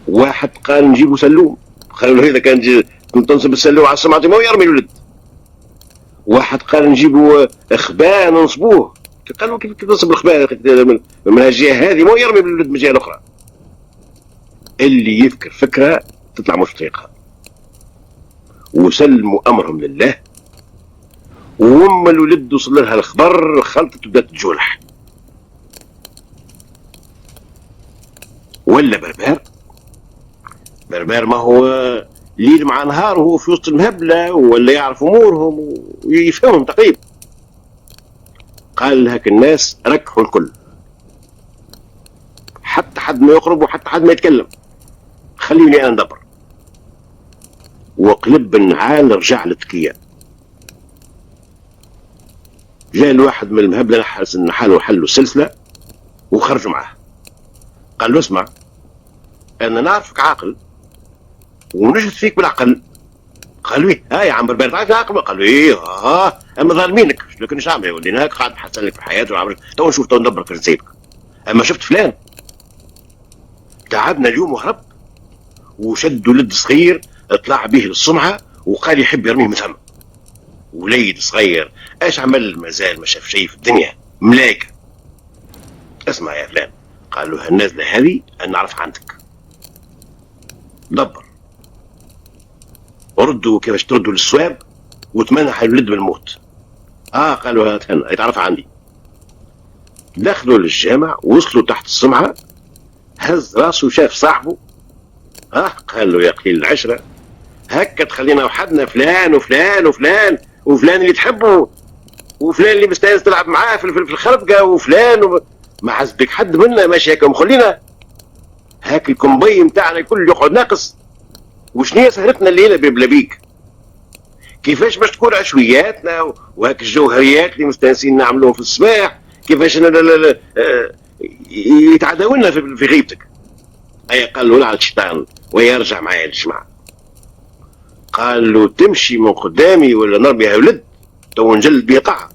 واحد قال نجيبوا سلوم، قالوا له اذا كان تنصب السلوم على السمعة ما يرمي الولد. واحد قال نجيبوا اخبان ننصبوه، قالوا كيف تنصب الاخبان من الجهه هذه ما يرمي بالولد من الجهه الاخرى. اللي يفكر فكره تطلع مش طريقها. وسلموا امرهم لله، وهم الولد وصل لها الخبر خلطت وبدات تجولح. ولا بربار ما هو ليل مع نهار وهو في وسط المهبله ولا يعرف امورهم ويفهمهم تقريبا. قال لهك الناس ركحوا الكل، حتى حد ما يقرب وحتى حد ما يتكلم، خليني انا ندبر. وقلب النعال رجع للتكية. جاء الواحد من المهبله نحس النحال وحلوا السلسله وخرجوا معاه. قال له اسمع، انا نعرفك عاقل ونجد فيك بالعقل. قال له ها يا عم بربار تعرف عاقل؟ قال له ايه اما ظالمينك، لكن ايش عامل؟ ولينا هيك قاعد حسن لك في حياته وعمرك تو نشوف تو ندبرك نسيبك. اما شفت فلان تعبنا اليوم وهرب وشد ولد صغير طلع به للصنعه وقال يحب يرميه من ثم. وليد صغير ايش عمل؟ مازال ما شاف شيء في الدنيا، ملايكه. اسمع يا فلان، قال له هالنازله هذه انا نعرف عندك، دبر ردوا كيفاش تردوا للصواب وتمنح الولد بالموت. قالوا هاتهن يتعرف عندي. دخلوا للجامع وصلوا تحت السمعة، هز راسه وشاف صاحبه. قال له يا قليل العشرة، هكا تخلينا وحدنا فلان وفلان وفلان وفلان اللي تحبه وفلان اللي مستانس تلعب معاه في الخربقة وفلان ما حسبك حد منا ماشي هكا مخلينا هاك الكمبي متاعنا الكل يقعد ناقص. وشنية سهرتنا الليلة ببلابيك؟ كيفاش باش تكون عشوياتنا وهاك الجوهريات اللي مستانسين نعملوهم في الصباح كيفاش يتعداولنا في غيبتك؟ قال له على الشيطان ويرجع معايا للجماعة. قال له تمشي من قدامي ولا نرمي يا ولد تو نجلد بيه طاعة.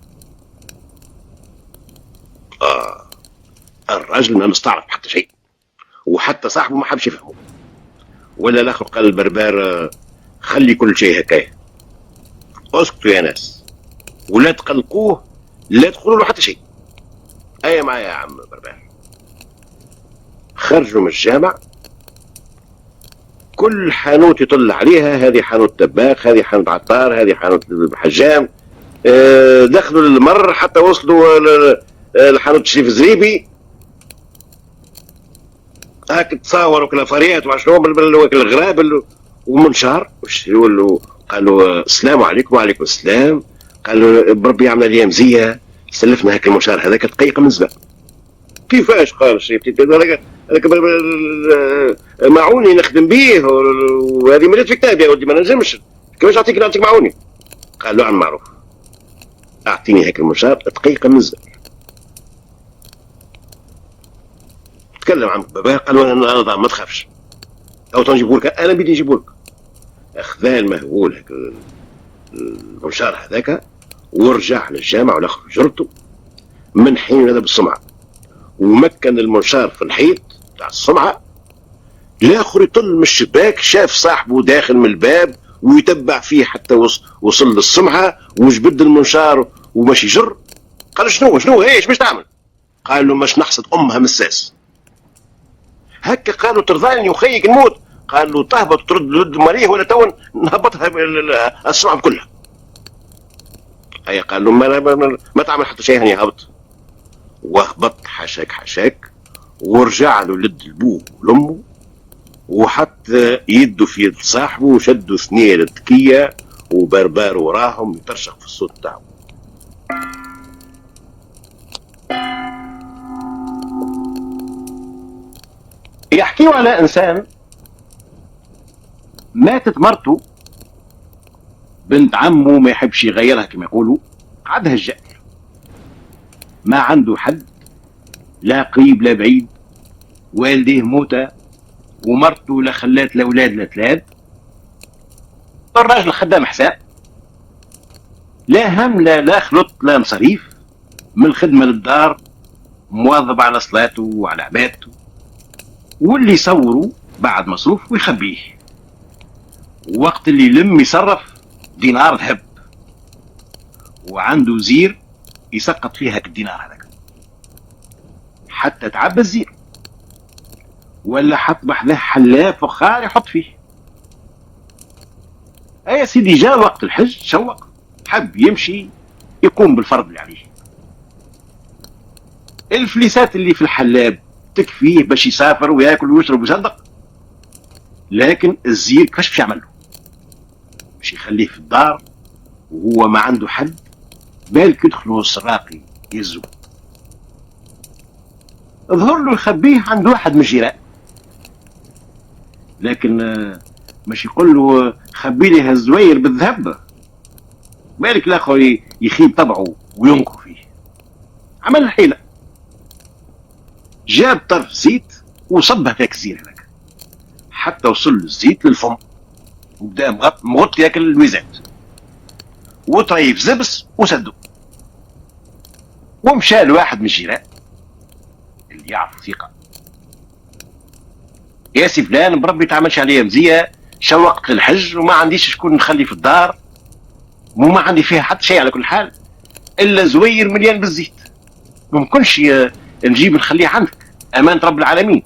الراجل ما مستعرف حتى شيء، وحتى صاحبه ما حبش يفهمه. ولا الاخر قال البربار خلي كل شيء هكايا، اسكتوا يا ناس ولا تقلقوه، لا تقولوا له حتى شيء. معايا يا عم بربار. خرجوا من الجامع كل حانوت يطل عليها، هذه حانوت طباخ، هذه حانوت عطار، هذه حانوت حجام. دخلوا للمر حتى وصلوا لحانوت شريف الزريبي. هاك تصاوروا كلافاريات وشنو الغراب ومنشار. قال له السلام عليكم. وعليكم السلام. قال له بربي يعمل لي مزيه، سلفنا هاك المنشار هذاك دقيقه من زمان. كيفاش؟ قال الشيخ هذاك معوني نخدم به، وهذه مريت في كتابي يا ولدي ما نجمش، كيفاش نعطيك معوني؟ قال له عن معروف، اعطيني هاك المنشار دقيقه من زمان. تكلم عن باباه. قال له انا ما تخافش، او تنجيبوا لك، انا بدي نجيبوا لك. اخذا المهبول هاك المنشار هذاك ورجع للجامع والاخر جرته من حين هذا بالسمعه، ومكن المنشار في الحيط تاع السمعه. الاخر يطل من الشباك، شاف صاحبه داخل من الباب ويتبع فيه حتى وصل للسمعه، وجبد المنشار وماشي جر. قال شنو ايش باش تعمل؟ قال له مش نحصد امها مساس هكا. قالوا ترضاني وخيك نموت؟ قال له تهبط ترد لد مريه ولا تو نهبطها السمعه كلها. اي قال له ما تعمل حتى شيء، هني هبط. وهبط حشاك ورجع له لد لبوه ولامه، وحط يده في يد صاحبه وشدوا ثنين التكيه وبربار وراهم يترشق في الصوت تاعه. يحكيوا على انسان ماتت مرته، بنت عمه ما يحبش يغيرها كما يقولوا، عدها الجهل، ما عنده حد لا قريب لا بعيد، والديه موتى ومرته لا خلات لا اولاد لا تلاد. الراجل خدام حساب، لا هم لا خلط لا مصاريف، من الخدمه للدار، مواظب على صلاته وعلى عبادته، واللي يصوروا بعد مصروف ويخبيه، وقت اللي يلم يصرف دينار ذهب، وعنده زير يسقط فيها الدينار هذاك حتى تعبى الزير، ولا حط بحذاه حلاف فخار يحط فيه. يا سيدي جاء وقت الحج شوق، حب يمشي يقوم بالفرض اللي عليه. الفليسات اللي في الحلاب تكفيه باش يسافر وياكل ويشرب ويصدق، لكن الزير كيفاش باش يعمل له؟ باش يخليه في الدار وهو ما عنده حد، بالك يدخلوا السراقي يزو، ظهر له يخبيه عند واحد من الجيران، لكن مش يقول له خبي لي هالزوير بالذهب، بالك الاخر يخيب طبعه وينكر فيه. عمل الحيله، جاب طرف زيت وصبها في الزير هذاك حتى وصل الزيت للفم، وبدا مغطي ياكل الميزات، وطريف زبس وسدو، ومشى لواحد من الجيران اللي يعرف ثقه. يا سي فلان بربي تعملش عليا مزيه، شوقت للحج وما عنديش شكون نخلي في الدار، وما عندي فيها حتى شيء على كل حال الا زوير مليان بالزيت، ممكنش نجيب نخليه عندك امانه رب العالمين.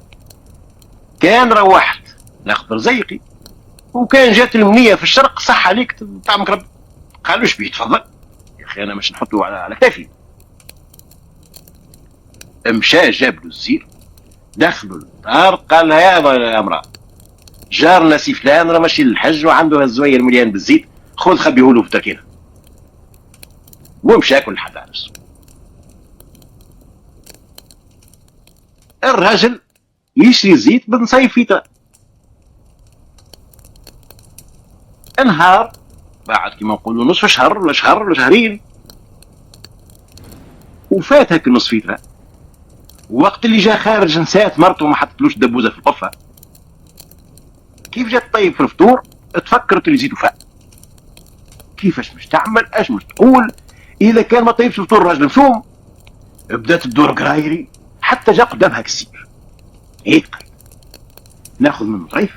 كان روحت ناخذ رزيقي، وكان جات المنيه في الشرق صح عليك طعمك ربي. قال له بيه تفضل يا اخي، انا مش نحطه على كتافي. مشى جاب له الزير، دخلوا الدار، قال لها يا امراه جارنا سي فلان راه ماشي للحج وعنده هالزوير مليان بالزيت، خذ خبيه له في التركينه. ومشى كل حد على نفسه. الراجل يشري زيت بنصيف فيتا. انهار بعد كما نقولوا نصف شهر ولا شهر ولا شهرين، وفات هاك النصف فيترا. وقت اللي جا خارج نسات مرته وما حطتلوش دبوزه في القفه. كيف جات طيب في الفطور تفكرت اللي زيتو فاء، كيفاش مش تعمل اش مش تقول اذا كان ما طيبش الفطور الراجل مشوم. بدات تدور قرايري حتى جا قدامها كسير هيك، ناخذ منه طريف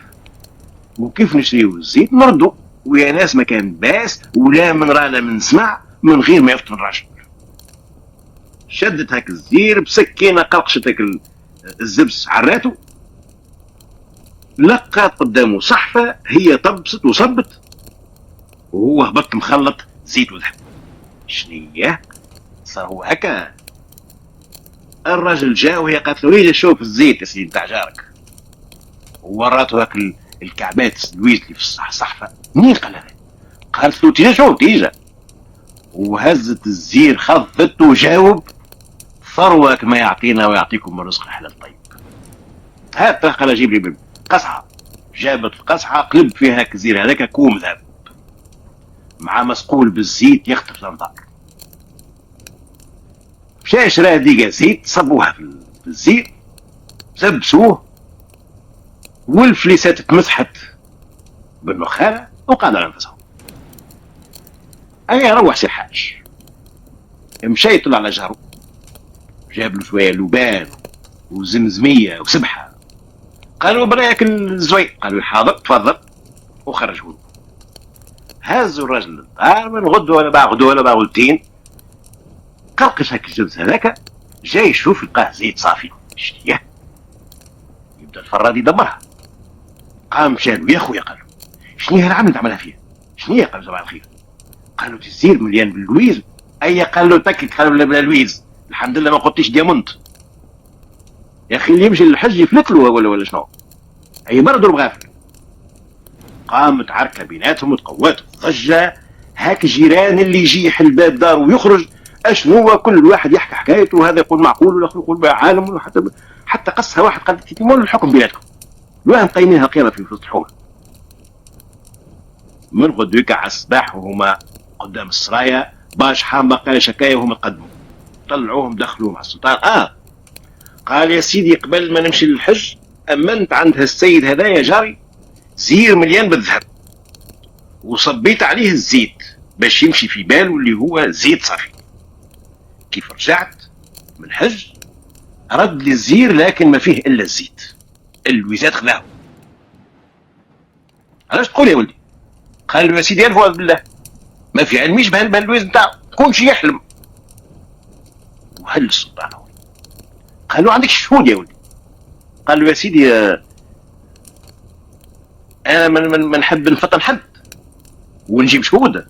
وكيف نشريو الزيت نردو، ويا ناس ما كان باس ولا من رانا من سمع من غير ما يفطن الراجل. شدت هاك الزير بسكينه قرقشت هاك الزبس عراته، لقى قدامه صحفة هي طبست وصبت، وهو هبط مخلط زيت وذهب. شنية صار هو هكا؟ الراجل جاء وهي قالت له ايه شوف الزيت يا سيدي نتاع جارك، ووراته هاك الكعبات اللويز اللي في الصحفة. منين قال هذا؟ قالت له تيجا شوف تيجا، وهزت الزير خفت وجاوب ثروة كما يعطينا ويعطيكم من رزق الحلال الطيب. هات قال جيب لي قصعة، جابت القصعة قلب فيها كزير هذاك كوم ذهب مع مسقول بالزيت يخطف الانظار. مشى شرا ديقة زيت صبوها في الزيت لبسوه، والفليسات تمسحت بالنخالة وقعد على انفسهم. اي روح سي الحاج، مشى يطلع على جارو، جاب له شويه لبان وزمزميه وسبحه. قالوا بغى ياكل الزوي، قالوا حاضر تفضل، وخرجوا له. هازوا الراجل للدار من غدوه ولا باع غدوه ولا باع غدتين، قلقش هاك الجلس هذاك، جاي يشوف لقاه زيت صافي. شتيه؟ يبدا الفراد يدمرها. قام مشى له يا خويا، قال له شنو هي العمل تعملها فيها؟ شنو هي؟ قال صباح الخير. قالوا تزير مليان باللويز. اي قال له تكك، قال له بلا لويز، الحمد لله ما قلتيش ديامونت. يا اخي اللي يمشي للحج يفلت له ولا شنو؟ اي مرض بغافل. قامت عركه بيناتهم وتقوات ضجه، هاك جيران اللي يجي يحل باب دار ويخرج اشنو، كل واحد يحكي حكايته، وهذا يقول معقول والاخر يقول عالم، حتى قصها واحد قال تيمون الحكم بيناتكم، الواحد مقيمينها قيمه في وسط الحومه. من غدوك على الصباح وهما قدام السرايا باش حامة قال شكاية وهم تقدموا، طلعوهم دخلوا مع السلطان. قال يا سيدي قبل ما نمشي للحج أمنت عند هالسيد هذا يا جاري زير مليان بالذهب، وصبيت عليه الزيت باش يمشي في باله اللي هو زيت صافي. كيف رجعت من الحج رد لي الزير لكن ما فيه إلا الزيت، اللويزات خذاهم. علاش تقول يا ولدي؟ قال له يا سيدي الفؤاد بالله ما في علميش بهاللويز نتاعو، كونش يحلم. وهل السلطان هو قال له عندك شهود يا ولدي؟ قال له يا سيدي انا من نحب نفطن حد ونجيب شهود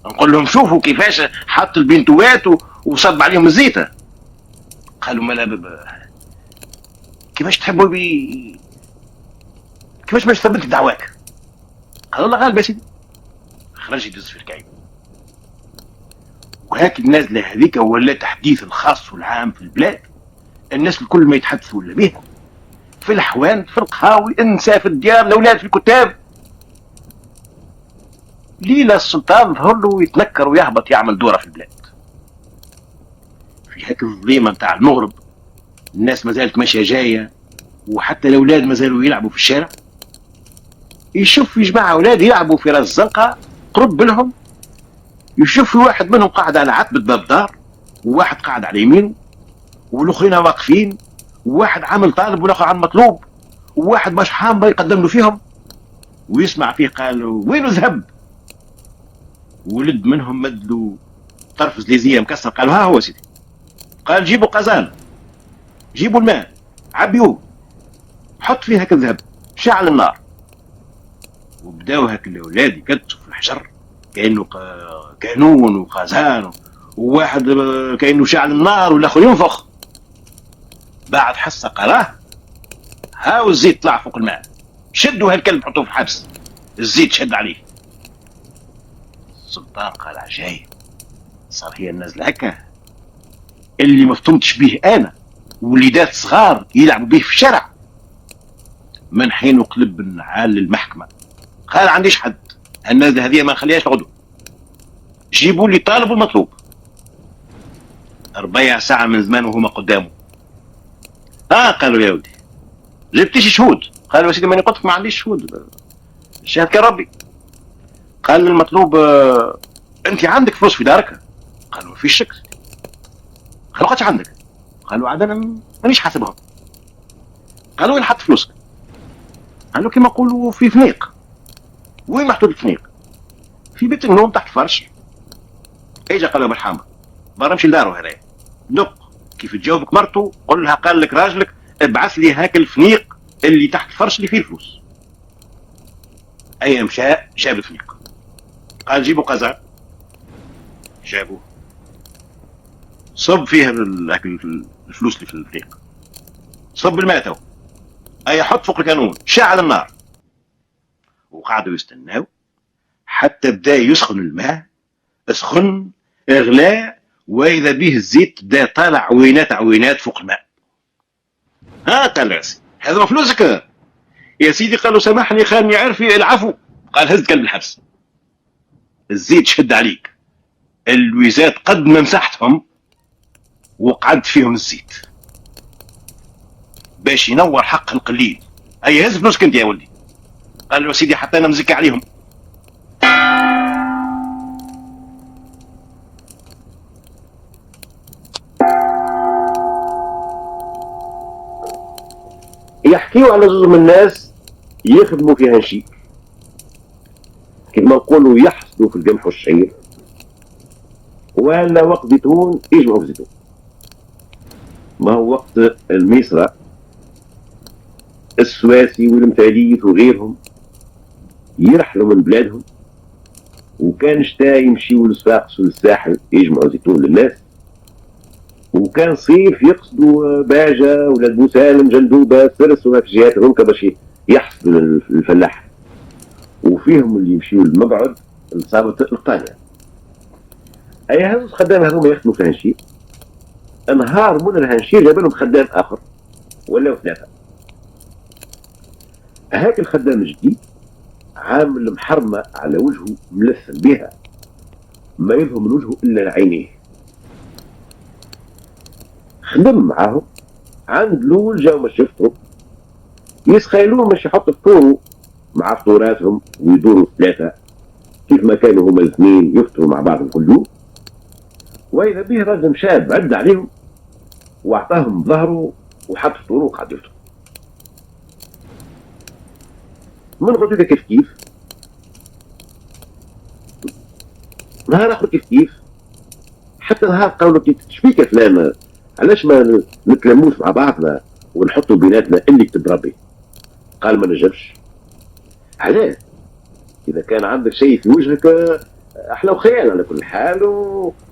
نقول لهم شوفوا كيفاش حط البنتوات وصب عليهم الزيته. قالوا ما كيفاش تحبوا كيفاش باش ثبت دعواك؟ قال والله غالب يا سيدي. خرج يدز في الكعيب. وهاك النازله هذيك ولا تحديث الخاص والعام في البلاد، الناس الكل ما يتحدثوا الا بها، في الحوان في القهاوي النساء في الديار الاولاد في الكتاب. ليلة السلطان ظهر له يتنكر ويهبط يعمل دوره في البلاد. في هاك الظليمه نتاع المغرب الناس ما زالت ماشيه جايه، وحتى الاولاد ما زالوا يلعبوا في الشارع. يشوف في جماعه اولاد يلعبوا في راس الزنقه قرب لهم، يشوف في واحد منهم قاعد على عتبه باب دار، وواحد قاعد على يمينه، والاخرين واقفين، وواحد عامل طالب والاخر عامل مطلوب، وواحد باش حامبه يقدم له فيهم، ويسمع فيه قال وين ذهب؟ ولد منهم مد له طرف زليزيه مكسر، قال ها هو سيدي. قال جيبوا قزان، جيبوا الماء، عبيوه، حط فيه هكا الذهب، شعل النار. وبداو هاك الاولاد يكتشوا في الحجر كانه كانون وقزان، وواحد كانه شعل النار والاخر ينفخ. بعد حصه قراه هاو الزيت طلع فوق الماء، شدوا هالكلب حطوه في حبس، الزيت شد عليه. السلطان قال عجايب، صار هي النازله هكا اللي ما فهمتش به انا وليدات صغار يلعبوا به في الشارع. من حين قلب النعال للمحكمه قال عنديش حد، النازله هذه ما نخليهاش غدوه، جيبوا لي طالب ومطلوب. 4 ساعة من زمان وهما قدامه. قالوا يا ودي جبتيش شهود؟ قالوا يا سيدي ماني قلت لك ما عنديش شهود، شهد كربي. قال المطلوب انت عندك فلوس في دارك؟ قالوا ما فيش شك. قالوا قدش عندك؟ قالوا عاد انا مانيش حاسبهم. قالوا وين حط فلوسك؟ قالوا كما نقولوا في فنيق. وين محطوط الفنيق؟ في بيت النوم تحت الفرش. اجا قال له بالحامة برا امشي لدارو هذايا، دق كيف تجاوبك مرته قول لها قال لك راجلك ابعث لي هاك الفنيق اللي تحت الفرش اللي فيه الفلوس. اي مشى جاب الفريق، قال جيبوا قزع، جابوه، صب فيها الفلوس اللي في الفريق، صب الماء تو، اي حط فوق الكانون، شعل النار، وقعدوا يستناو حتى بدا يسخن الماء، سخن، اغلى، واذا به الزيت بدا طالع عوينات عوينات فوق الماء. ها قال راسي هذا فلوسك يا سيدي. قال له سامحني خاني عرفي العفو. قال هز كلب الحبس، الزيت شد عليك، اللويزات قد ما مسحتهم وقعدت فيهم الزيت باش ينور حق القليل. اي هز فلوسك انت يا ولدي. قال له سيدي حتى انا مزكي عليهم. يحكيوا على زوج من الناس يخدموا في هالشيء، كما نقولوا يحصدوا في القمح والشعير، ولا وقت زيتون يجمعوا في زيتون. ما هو وقت الميسرة السواسي والمثاليث وغيرهم يرحلوا من بلادهم، وكان شتاء يمشيوا للصفاقس والساحل يجمعوا زيتون للناس، وكان صيف يقصدوا باجة ولاد بوسالم جندوبة سرس وما في جهات هناك باش يحصدوا الفلاح. وفيهم اللي يمشيوا للمقعد لصابة القطانية. اي هذوك الخدام هذوما يخدموا في هالشيء. نهار من الهنشير جاب لهم خدام اخر ولا ثلاثة. هاك الخدام الجديد عامل محرمة على وجهه ملثم بها، ما يظهر من وجهه الا عينيه. خدم معاهم، عند لول جاو ما شفتهم يسخيلوه باش يحط فطورو مع فطوراتهم ويدوروا ثلاثة كيف ما كانوا هما الاثنين يفطروا مع بعضهم كل يوم. واذا به رجل شاب عد عليهم واعطاهم ظهره وحط فطوره وقعد يفطر. من قلت لك كيف نهار اخر كيف حتى نهار قالوا لك شبيك يا فلان علاش ما نتلموش مع بعضنا ونحطوا بيناتنا اللي يكتب ربي. قال ما نجمش. علاش؟ اذا كان عندك شيء في وجهك احلى وخيال على كل حال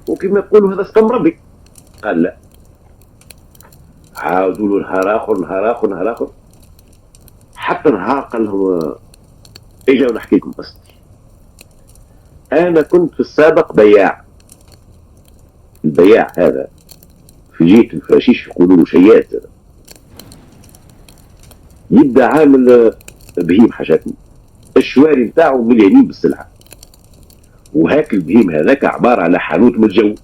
وكما يقولوا هذا سقم ربي. قال لا. عاودوا له نهار اخر حتى نهار قال لهم اجا ونحكي لكم قصتي. انا كنت في السابق بياع. البياع هذا في جهه الفراشيش يقولوا له شيات، يبدا عامل بهيم حاجاتنا، الشواري نتاعو مليانين بالسلعه، وهاك البهيم هذاك عباره على حانوت متجود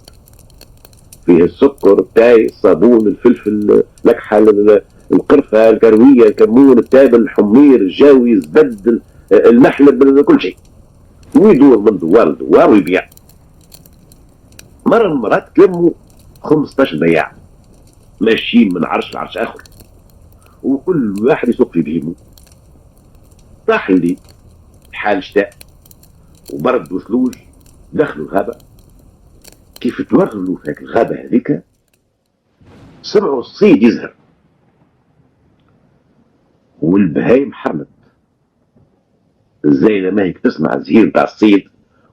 فيه السكر، التاي، الصابون، الفلفل، الكحل، القرفه، الكرويه، الكمون، التابل، الحمير، الجاوي، الزبد، المحلب، كل شيء، ويدور من دوار لدوار ويبيع. مره من المرات تلموا 15 بياع ماشيين من عرش لعرش اخر، وكل واحد يسوق في بهيمه. طاح الليل، حال شتاء وبرد وثلوج، دخلوا الغابه. كيف تورلوا في هذه الغابه هذيك سمعوا الصيد يزهر والبهايم حرمت. زي ما هيك تسمع الزهير بتاع الصيد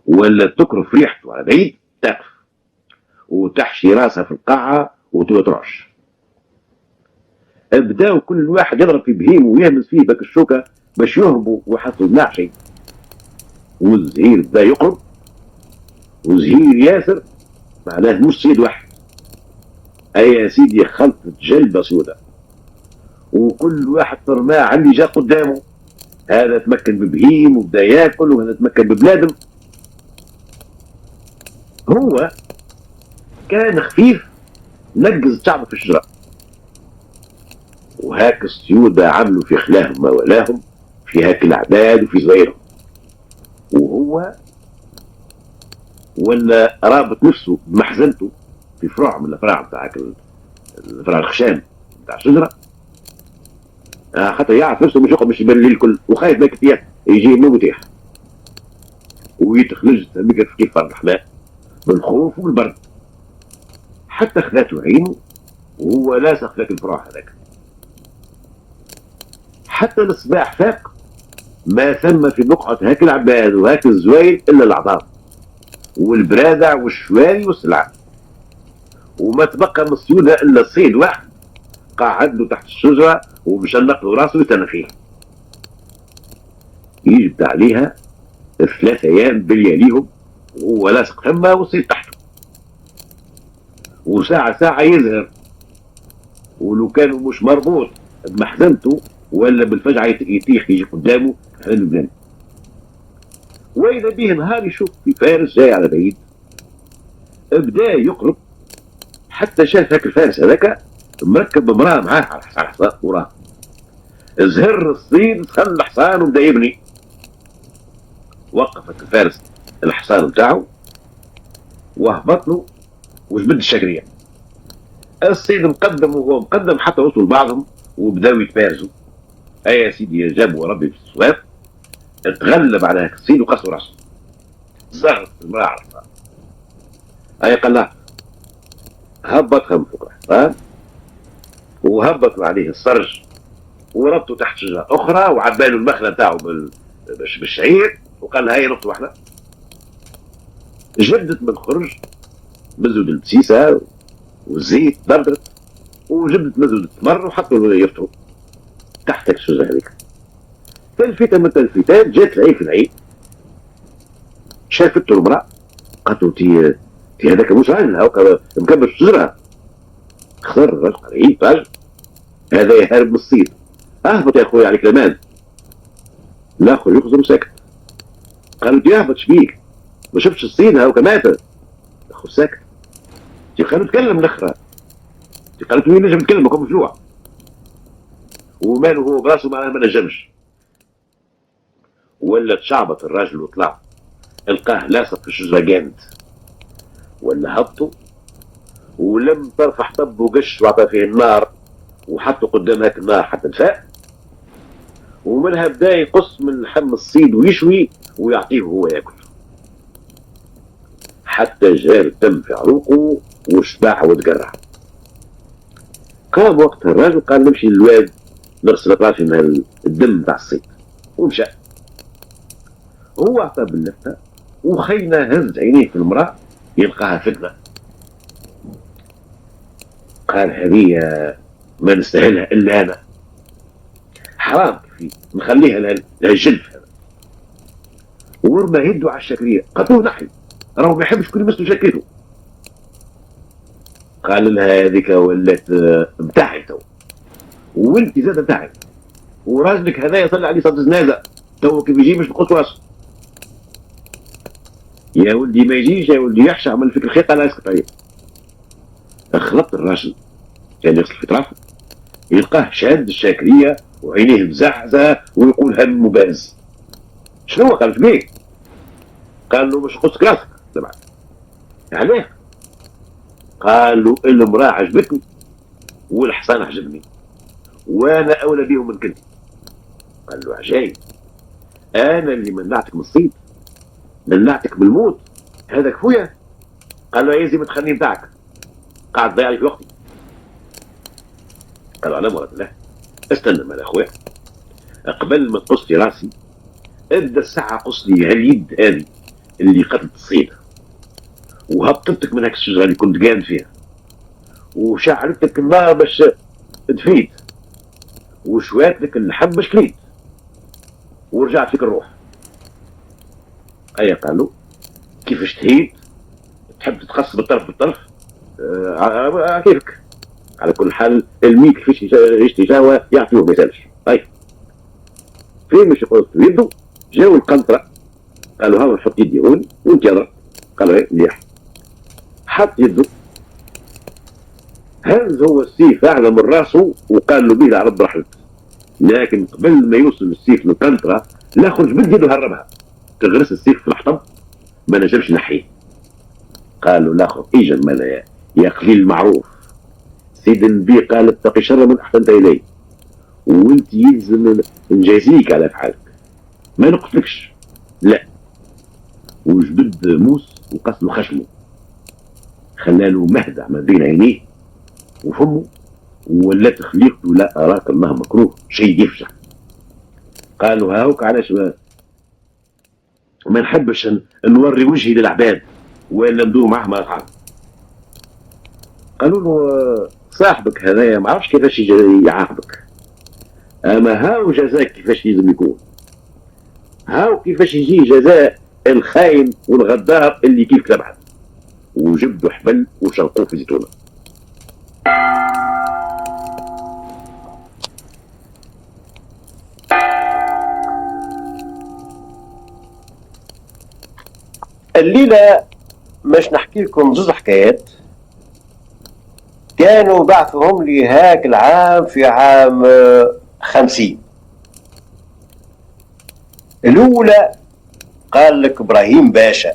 ولا تكرف ريحته على بعيد تقف وتحشي راسها في القاعه وترعش. بداوا كل واحد يضرب في بهيم ويهمس فيه بك الشوكه باش يهربوا ويحصلوا ناعشي. والزهير بدا يقرب، وزهير ياسر معناه مش صيد واحد. اي يا سيدي خلطت جلبه سوداء، وكل واحد ترماه على اللي جا قدامه. هذا تمكن ببهيم وبدا ياكل، وهذا تمكن ببلادم. هو كان خفيف نقز شعبه في الشجره، وهاك السيودة عملوا في خلاهم ما ولاهم في هاك العباد وفي صغيرهم. وهو ولا رابط نفسه بمحزنته في فروع من الافراع بتاع الفراع الخشام بتاع الشجره، خاطر يعرف نفسه مش يقعد مش يبان الليل الكل، وخايف باك يجي النوم ويطيح ويتخلج كيف فرد الحماء من الخوف والبرد. حتى خذاته عينه وهو لاصق ذاك الفراع هذاك. حتى الصباح فاق ما ثم في بقعة هاك العباد وهاك الزوايل إلا العظام والبرادع والشواري والسلعة، وما تبقى من السيولة إلا الصيد واحد قاعد له تحت الشجرة ومشنق له راسه يتنى فيه. يجبد عليها 3 أيام بلياليهم وهو لاصق ثمه والصيد تحته، وساعة ساعة يزهر، ولو كانوا مش مربوط بمحزنته ولا بالفجعة يطيح يجي قدامه على البلاد. وإذا به نهار يشوف في فارس جاي على بعيد، بدا يقرب حتى شاف هاك الفارس هذاك مركب امراه معاه على حصان وراه. زهر الصيد خلى الحصان وبدا يبني. وقف الفارس الحصان نتاعو وهبط له وجبد الشقريه. الصيد مقدم وهو مقدم حتى وصلوا لبعضهم وبداوا يتبارزوا. اي يا سيدي جابوا ربي في الصواب، تغلب على هاك الصيد وقصوا راسه. زهرت المراه على الحصان. اي قال لها هبطها من فوق الحصان وهبطوا عليه الصرج وربطوا تحت شجره اخرى وعبالوا المخله نتاعو بالشعير وقال هاي نقطه واحده. جبدت من الخرج مزود البسيسه والزيت بردت، وجبدت مزود التمر وحطوا يفطروا تحت الشجره هذيك. تلفته من التلفيتات جات العين في العين، شافته المراه قالت له تي هذاك مش راجل هاكا مكبر الشجره. خسر الرجل قال ايه راجل هذا يهرب من الصيد. اهبط يا اخويا عليك الامان. الاخر يخزر وساكت. قالوا لي اهبط شبيك ما شفتش الصيد هاكا مات. اخو ساكت. قالوا تكلم الاخرى. قالت له نجم نتكلم كم مفجوع. وماله هو براسه ما نجمش. ولا تشعبط الراجل وطلع القاه لاصق في الشجره جامد. ولا هبطوا ولم ترفع طب وقش وعطى فيه النار وحطوا قدام هاك النار حتى انفاء، ومنها بدا يقص من لحم الصيد ويشوي ويعطيه هو ياكل حتى جار الدم في عروقه وشبع وتقرع. قام وقت الراجل قال نمشي للواد نغسل راسي من الدم تاع الصيد ومشى. هو عطى باللفته وخينا هز عينيه في المراه يلقاها فتنه. قال هذه ما نستاهلها الا انا، حرام كيف نخليها للجلف هذا. ورمى يده على الشكريه قتلوه نحي راهو ما يحبش كل يمسوا شكيته. قال لها هذيك ولات بتاعي تو وانت زاد بتاعي وراجلك هذا يصلي عليه صلاه جنازه تو كيف يجي باش نقص راسه. يا ولدي ما يجيش يا ولدي يحشى عمل فيك الخيط انا اسكت عليه. خلطت الراجل كان يغسل في طرفه يلقاه شاد الشاكريه وعينيه مزعزه ويقول هم مباز. شنو قال في بيه؟ قال له باش نقصك راسك طبعا. علاه؟ قال له المراه عجبتني والحصان عجبني وانا اولى بيهم من كنت. قال له عجايب انا اللي منعتك من الصيد منعتك من الموت هذا كفويا. قال له يا زي ما تخليني بتاعك قاعد ضيع لي في وقتي. قال له على مراد الله استنى مال اخويا قبل ما تقص لي راسي ابدا الساعه قص لي هاليد هذه اللي قتلت الصيد وهبطتك من هاك الشجره اللي كنت قاعد فيها وشعلتك النار باش تفيد وشوات لك اللحم باش كليت ورجعت فيك الروح. ايا قالوا كيفاش تهيد تحب تتخص بالطرف بالطرف كيفك. على كل حال الميت كيفاش يشتهى يعطيه ما يسالش. طيب فين مش يقول يده جاو القنطره قالوا ها نحط يدي هون وانت يضرب. قالوا ايه مليح حط يده هز هو السيف اعلى من راسه وقال له بيه رب رحلت. لكن قبل ما يوصل السيف للقنطره الاخر جبد يده هربها تغرس السيف في الحطب ما نجمش نحيه. قالوا الاخر اجا مالا يا قليل المعروف سيد النبي قال اتقي شر من احسنت اليه وانت يلزم نجازيك على افعالك ما نقتلكش لا. وجبد موس وقص له خشمه خلاله مهدع ما بين عينيه وفمه ولات خليقته لا اراك الله مكروه شيء يفجع. قالوا هاوك علاش ما نحبش نوري وجهي للعباد ولا ندور معاه ما أصحاب. قالوا له صاحبك هذايا ما عرفش كيفاش يعاقبك، اما هاو جزاك كيفاش لازم يكون، هاو كيفاش يجي جزاء الخاين والغدار اللي كيف تبعث. وجبدوا حبل وشنقوه في زيتونه. الليله باش نحكي لكم زوز حكايات كانوا بعثهم لي هاك العام في عام 50. الأولى قال لك إبراهيم باشا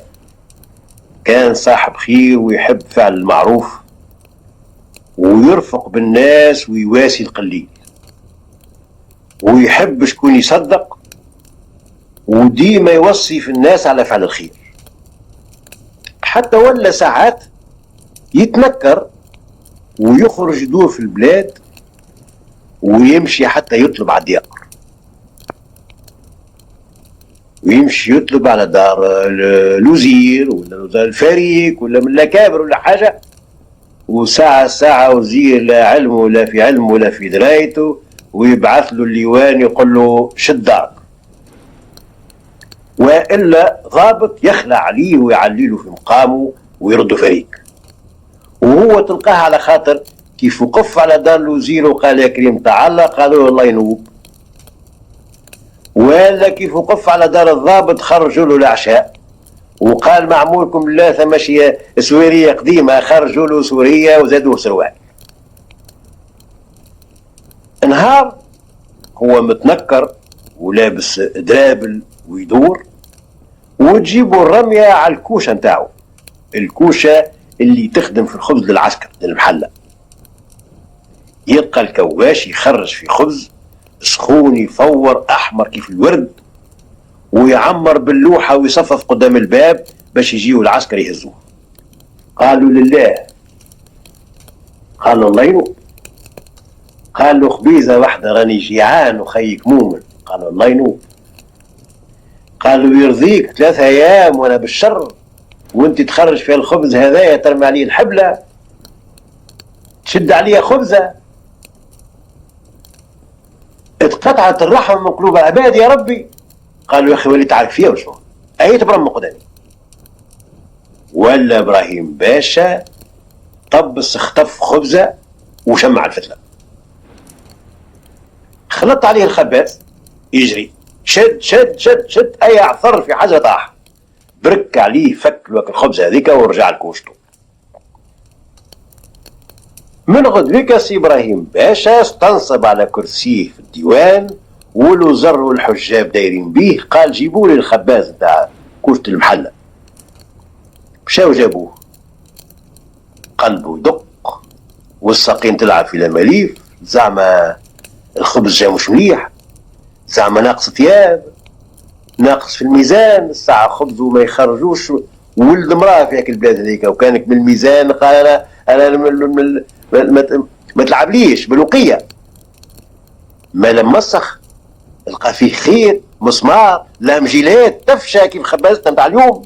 كان صاحب خير ويحب فعل المعروف ويرفق بالناس ويواسي القليل ويحب شكون يصدق وديما يوصي في الناس على فعل الخير، حتى ولا ساعات يتنكر ويخرج يدور في البلاد ويمشي حتى يطلب على الديار، ويمشي يطلب على دار الوزير ولا دار الفريق ولا من الاكابر ولا حاجه، وساعه وزير لا علم ولا في علم ولا في درايته، ويبعث له الليوان يقول له شد دارك، والا ضابط يخلع عليه ويعلي له في مقامه ويرده فريق. وهو تلقاه على خاطر كيف وقف على دار الوزير وقال يا كريم تعال قالوا له الله ينوب، ولا كيف وقف على دار الضابط خرجوا له العشاء وقال معمولكم الله ثمشية سويرية قديمة خرجوا له سورية وزادوه سروال. نهار هو متنكر ولابس درابل ويدور وتجيبوا الرمية على الكوشة نتاعو، الكوشة اللي تخدم في الخبز للعسكر للمحلة. يلقى الكواش يخرج في خبز سخون يفور أحمر كيف الورد ويعمر باللوحة ويصفف قدام الباب باش يجيوا العسكر يهزوه. قالوا لله، قالوا الله ينوب، قالوا خبيزة واحدة راني جيعان وخيك مؤمن، قالوا الله ينوب، قالوا يرضيك 3 أيام وانا بالشر وانت تخرج في الخبز هذايا ترمي عليه الحبلة تشد عليه خبزة، اتقطعت الرحمة من قلوب العباد يا ربي. قالوا يا اخي ولي تعرف فيها وشو اي تبرم قدامي. ولا ابراهيم باشا طبس اختف خبزة وشمع الفتلة، خلط عليه الخباز يجري شد شد شد شد اي عثر في حاجة طاح، برك عليه فك الخبزة هذيك ورجع لكوشته. من غدوك سي ابراهيم باشا استنصب على كرسيه في الديوان والوزر والحجاب دايرين بيه، قال جيبوا لي الخباز نتاع كوشة المحلة. مشاو جابوه، قلبه يدق والساقين تلعب في الاماليف، زعما الخبز جا مش مليح، زعما ناقص ثياب، ناقص في الميزان، الساعة خبز وما يخرجوش، ولد امرأة في هيك البلاد هذيك وكانك من الميزان قال انا ما تلعبليش بالوقية. ما لم مسخ لقى فيه خيط مسمار لا مجيلات تفشى كيف خبازتنا نتاع اليوم.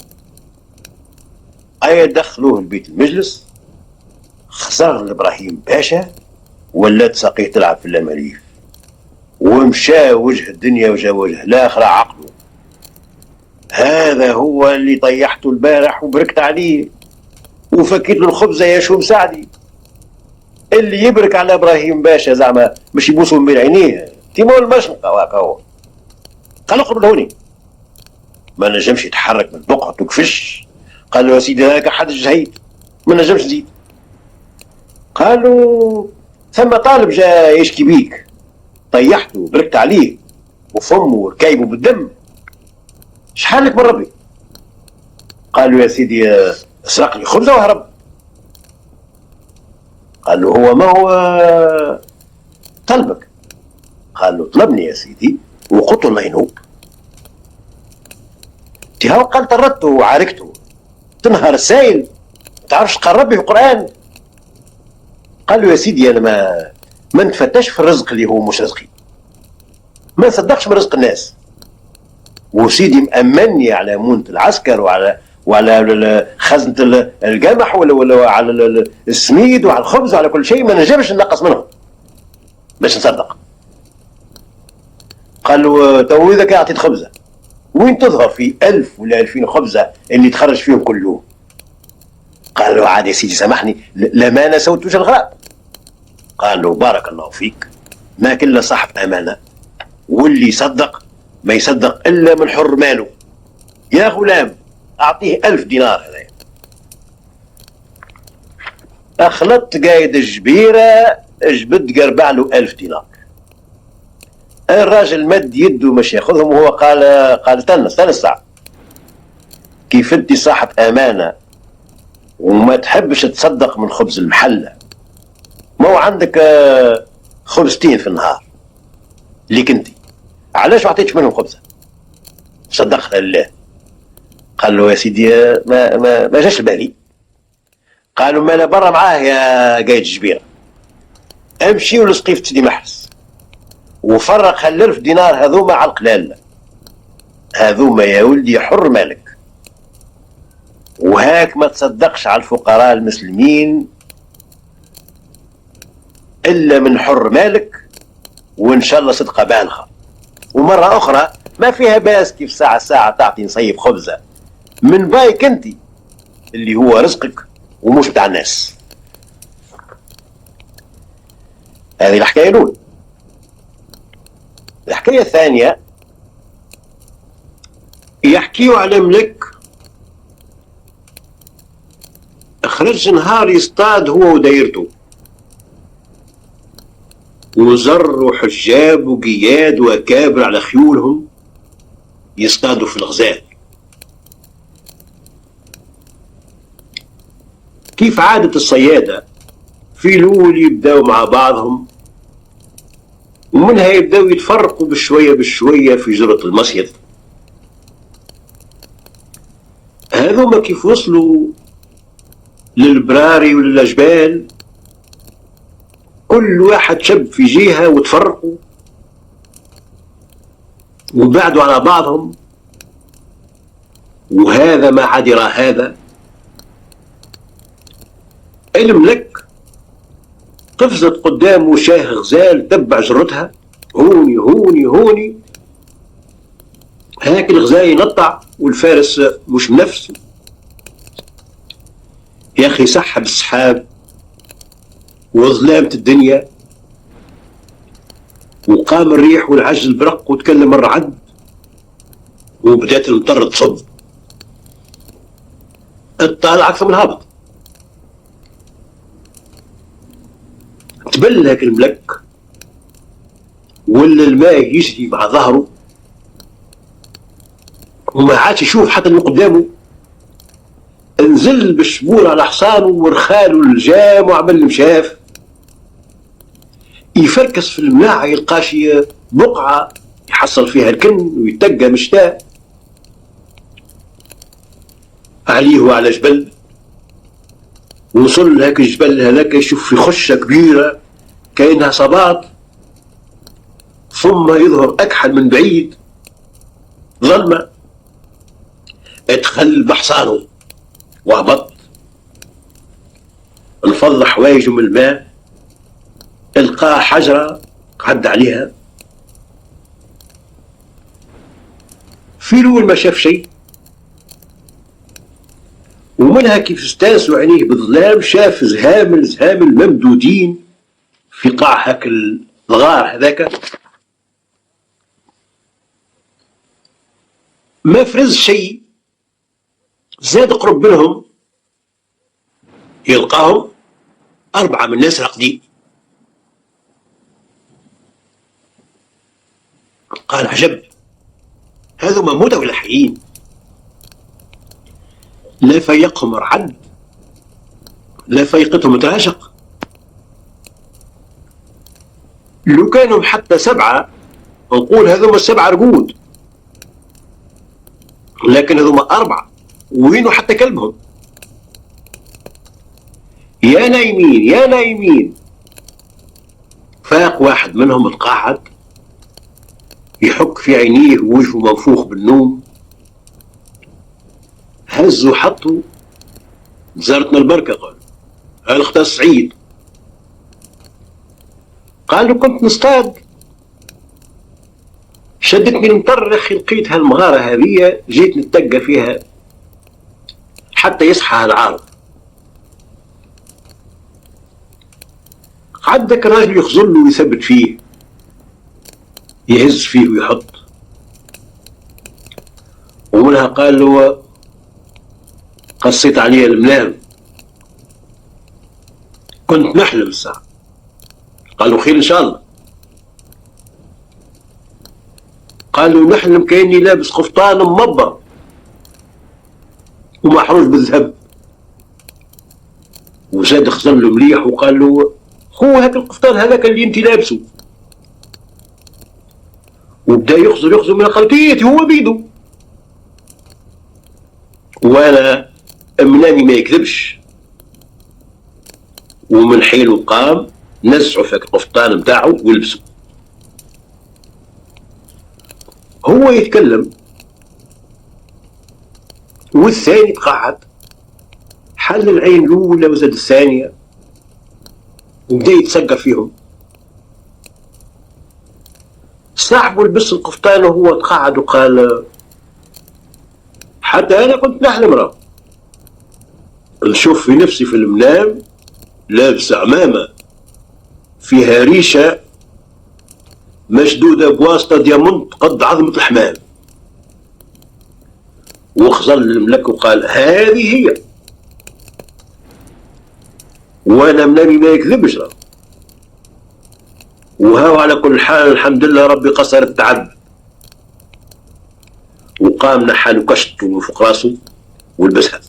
اي دخلوه لبيت المجلس، خسر لابراهيم باشا ولات ساقيه تلعب في الاماليف ومشى وجه الدنيا وجا وجه الاخرة عقله. هذا هو اللي طيحته البارح وبركت عليه وفكيت له الخبزة يا شو مساعدي. اللي يبرك على ابراهيم باشا زعما مش يبوسوا من بين عينيه تيمون المشنقة وهكا هو. قال اقرب لهوني، ما نجمش يتحرك من بقعته كفش. قال له يا سيدي هاكا حد جهيد ما نجمش نزيد. قالوا ثم طالب جا يشكي بيك طيحته وبركت عليه وفمه وركايبه بالدم، شحالك من ربي؟ قالوا يا سيدي اسرق لي خبزه وهرب. قال له هو ما هو طلبك؟ قال له طلبني يا سيدي وقلت الله ينوب. تهاو قال طردته وعاركته تنهار السائل ما تعرفش قال ربي في القرآن. قال له يا سيدي انا ما نتفتش في الرزق اللي هو مش رزقي، ما نصدقش من رزق الناس. وسيدي مأمني على مونة العسكر وعلى خزنة القمح ولا على السميد وعلى الخبز وعلى كل شيء، ما نجمش ننقص منهم باش نصدق. قال له تو اذا كان اعطيت خبزه وين تظهر في 1000 ولا 2000 خبزه اللي تخرج فيهم كل يوم؟ قال له عاد يا سيدي سامحني، الامانه سوتوش الغراب. قال له بارك الله فيك، ما كل صاحب امانه، واللي يصدق ما يصدق الا من حر ماله. يا غلام اعطيه 1000 دينار هذا. اخلطت قايد الجبيره، جبد قربع له 1000 دينار. الراجل مد يده مش ياخذهم، وهو قال استنى ساعه، كيف انت صاحب امانه وما تحبش تصدق من خبز المحله، ما هو عندك خبزتين في النهار ليك انت، علاش ما عطيتش منهم خبزه صدقها لله؟ قال له يا سيدي ما جاش بالي. قالوا ما لا برا معاه يا قايد الجبيره، امشي ولصقي في سيدي محرس وفرق ال1000 دينار هذوما على القلال، هذوما يا ولدي حر مالك، وهاك ما تصدقش على الفقراء المسلمين الا من حر مالك، وان شاء الله صدقه بالغه. ومره اخرى ما فيها باس كيف ساعه تعطي نصيب خبزه من بايك انت اللي هو رزقك ومش بتاع الناس. هذه الحكايه الاولى. الحكايه الثانيه يحكيوا على ملك خرج نهار يصطاد هو ودايرته، وزر وحجاب وقياد واكابر على خيولهم يصطادوا في الغزال. كيف عادة الصيادة في الأول يبدأوا مع بعضهم، ومنها يبدأوا يتفرقوا بشوية في جرة المصيد. هذوما كيف وصلوا للبراري وللجبال كل واحد شب في جهة وتفرقوا وبعدوا على بعضهم، وهذا ما عاد يرى هذا. الملك قفزت قدامه شاه غزال تبع جرتها، هوني هوني هوني، هاك الغزال ينطع والفارس مش بنفسه. يا اخي سحب السحاب وظلامة الدنيا، وقام الريح والعج البرق وتكلم الرعد، وبدات المطر تصب. الطالع اكثر من هابط. تبل هاك الملك ولا الماء يجري مع ظهره، وما عادش يشوف حتى اللي قدامه. نزل بالشبور على حصانه ورخاله الجام وعمل مشاف، يفركس في الملاعة يلقاش بقعة يحصل فيها الكن ويتقى مشتاق عليه وعلى جبل. وصل لهاك الجبل هذاك يشوف في خشة كبيرة كأنها صباط، ثم يظهر أكحل من بعيد ظلمة. ادخل بحصانه وهبط، انفض حوايجه من الماء، القى حجرة قعد عليها. في الأول ما شاف شيء، ومنها كيف استانسوا عينيه بالظلام شاف زهام ممدودين في قاع هاك الغار هذاك. ما فرز شيء، زاد قرب منهم يلقاهم 4 من الناس راقدين. قال عجب، هذوما موتى ولا حيين؟ لا فيقهم رعد لا فيقتهم تراشق. لو كانوا حتى 7 نقول هذوما 7 رقود، لكن هذوما 4 وينو حتى كلبهم. يا نايمين يا نايمين. فاق واحد منهم اتقاعد يحك في عينيه ووجهه منفوخ بالنوم. هزوا حطوا زارتنا البركة. قال هل اختص سعيد؟ قال له كنت نصطاد، شدتني المطر اخي، لقيت هالمغارة هذه جيت نتقى فيها حتى يصحى العارض. عندك الراجل يخزن له ويثبت فيه، يهز فيه ويحط. ومنها قال له قصيت عليه المنام، كنت نحلم الساعة. قال له خير إن شاء الله. قال له نحلم كأني لابس قفطان ممبر ومحروش بالذهب. وزاد خزن له مليح وقال له هو هاك القفطان هذاك اللي انت لابسه. وبدا يخزن من خلفيتي هو بيده، وانا منامي ما يكذبش. ومن حيله قام نزعه في القفطان متاعه ولبسه. هو يتكلم والثاني تقعد، حل العين الاولى وزاد الثانيه وبدا يتسقى فيهم. صاحبه لبس القفطان وهو تقعد وقال حتى انا كنت نحلم راه، نشوف في نفسي في المنام لابس عمامه فيها ريشه مشدوده بواسطه ديامونت قد عظمه الحمام. وخزن الملك وقال هذه هي، وانا منامي ما يكذبش راه. وهو على كل حال الحمد لله ربي قصر التعب. وقام نحى له كشته من فوق راسه ولبسها.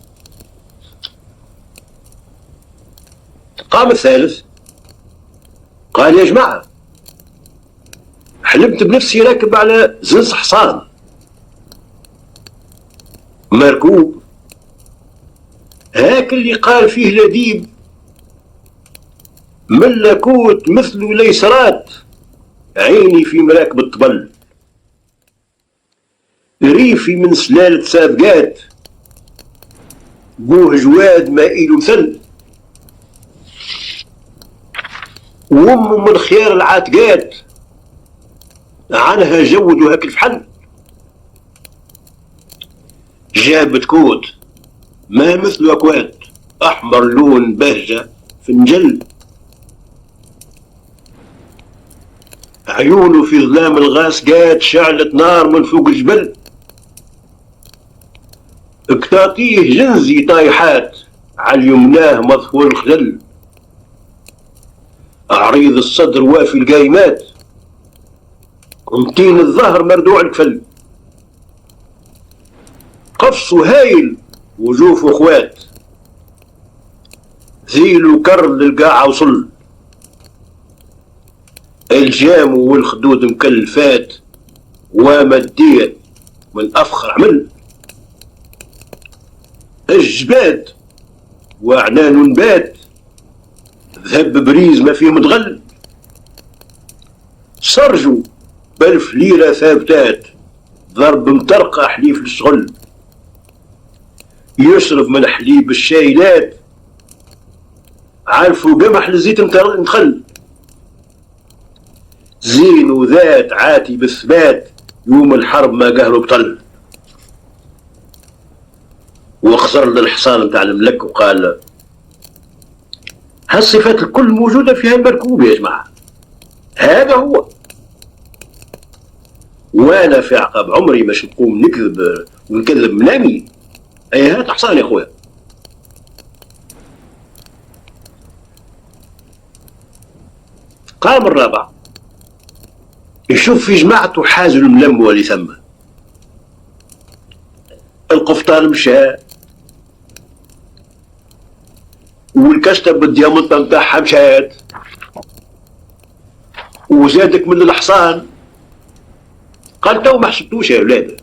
قام الثالث قال يا جماعة حلمت بنفسي راكب على زنس حصان مركوب، هاك اللي قال فيه لديب ملكوت مثل ليسرات عيني في مراكب الطبل، ريفي من سلالة سابقات بوه جواد مائل مثل، وامه من خيار العاتقات عنها جود وهاك الفحل. جابت كوت ما مثل اكواد احمر لون بهجة في النجل، عيونه في ظلام الغاسقات شعلة نار من فوق الجبل، اكتاطيه جنزي طايحات على اليمناه مظهور الخجل، عريض الصدر وافي القايمات ومتين الظهر مردوع الكفل، قفصه هايل وجوفه اخوات، ذيل كر للقاعة وصل، الجام والخدود مكلفات ومدية من افخر عمل، الجباد وعنان نبات ذهب بريز ما فيه متغل، سرجوا بألف ليرة ثابتات ضرب مطرقة حليف للشغل، يشرب من حليب الشايلات عارفوا قمح لزيت مخل، زين وذات عاتي بالثبات يوم الحرب ما قهروا بطل. وخزر للحصان متاع الملك وقال هالصفات الكل موجودة في هالمركوب يا جماعة، هذا هو. وانا في عقب عمري باش نقوم نكذب ونكذب منامي. اي هات حصان يا اخويا. قام الرابع يشوف في جماعته حازل الملم واللي ثم، القفطان مشى والكشتة بالديامونطة متاعها مشات، وزادك من الحصان. قال تو ما حسبتوش يا ولاد،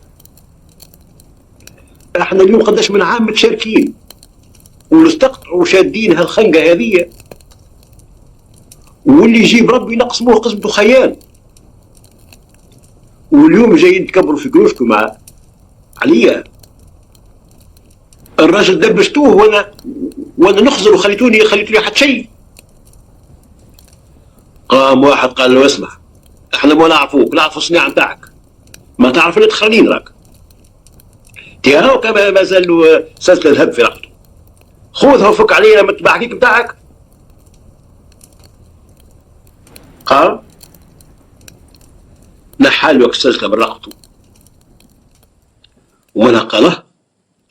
احنا اليوم قداش من عام متشاركين ونستقطعوا شادين هالخنقة هذية، واللي يجيب ربي نقسموه قسمته خيال، واليوم جايين تكبروا في كروشكم مع عليا. الراجل دبستوه وانا نخزر وخليتوني حد شيء. قام واحد قال له اسمع، احنا ما نعرفوك، نعرفوا الصناعه نتاعك، ما تعرف اللي تخلين راك تيهاو كما ما زال له سلسله الهب في رقبته، خذها وفك عليه لما تبع كيك نتاعك. قام نحال له السلسله من رقبته ومنها قال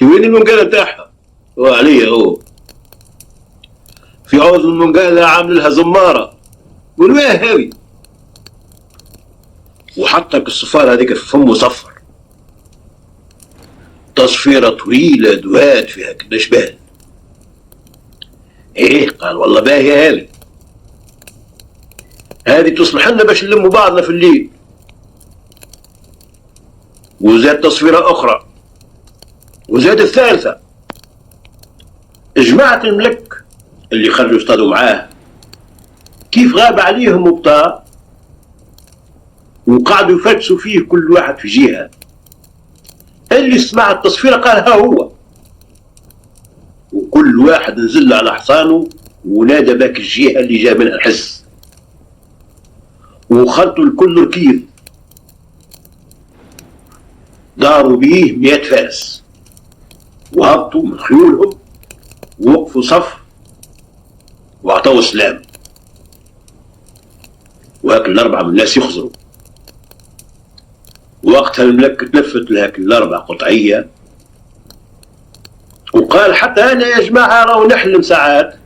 وين المنقاله نتاعها؟ وعليا هو في عوض المنقاله عامل لها زماره، قول وين هاوي؟ وحطك الصفاره هذيك في فمه صفر، تصفيره طويله دوات فيها كنا شبال. ايه؟ قال والله باهيه هذه تصلح لنا باش نلموا بعضنا في الليل. وزاد تصفيره اخرى، وزاد الثالثه. جماعه الملك اللي خرجوا اصطادوا معاه كيف غاب عليهم وبطا، وقعدوا يفتشوا فيه كل واحد في جهه. اللي سمع التصفيره قال ها هو، وكل واحد نزل على حصانه ونادى باك الجهه اللي جاء منها الحس، وخلطوا الكل ركيب، داروا بيه 100 فارس، وهبطوا من خيولهم ووقفوا صف واعطوا سلام. وهاك الاربعه من الناس يخزروا. وقتها الملك تلفت لهاك الاربع قطعيه وقال حتى انا يا جماعه راهو نحلم ساعات،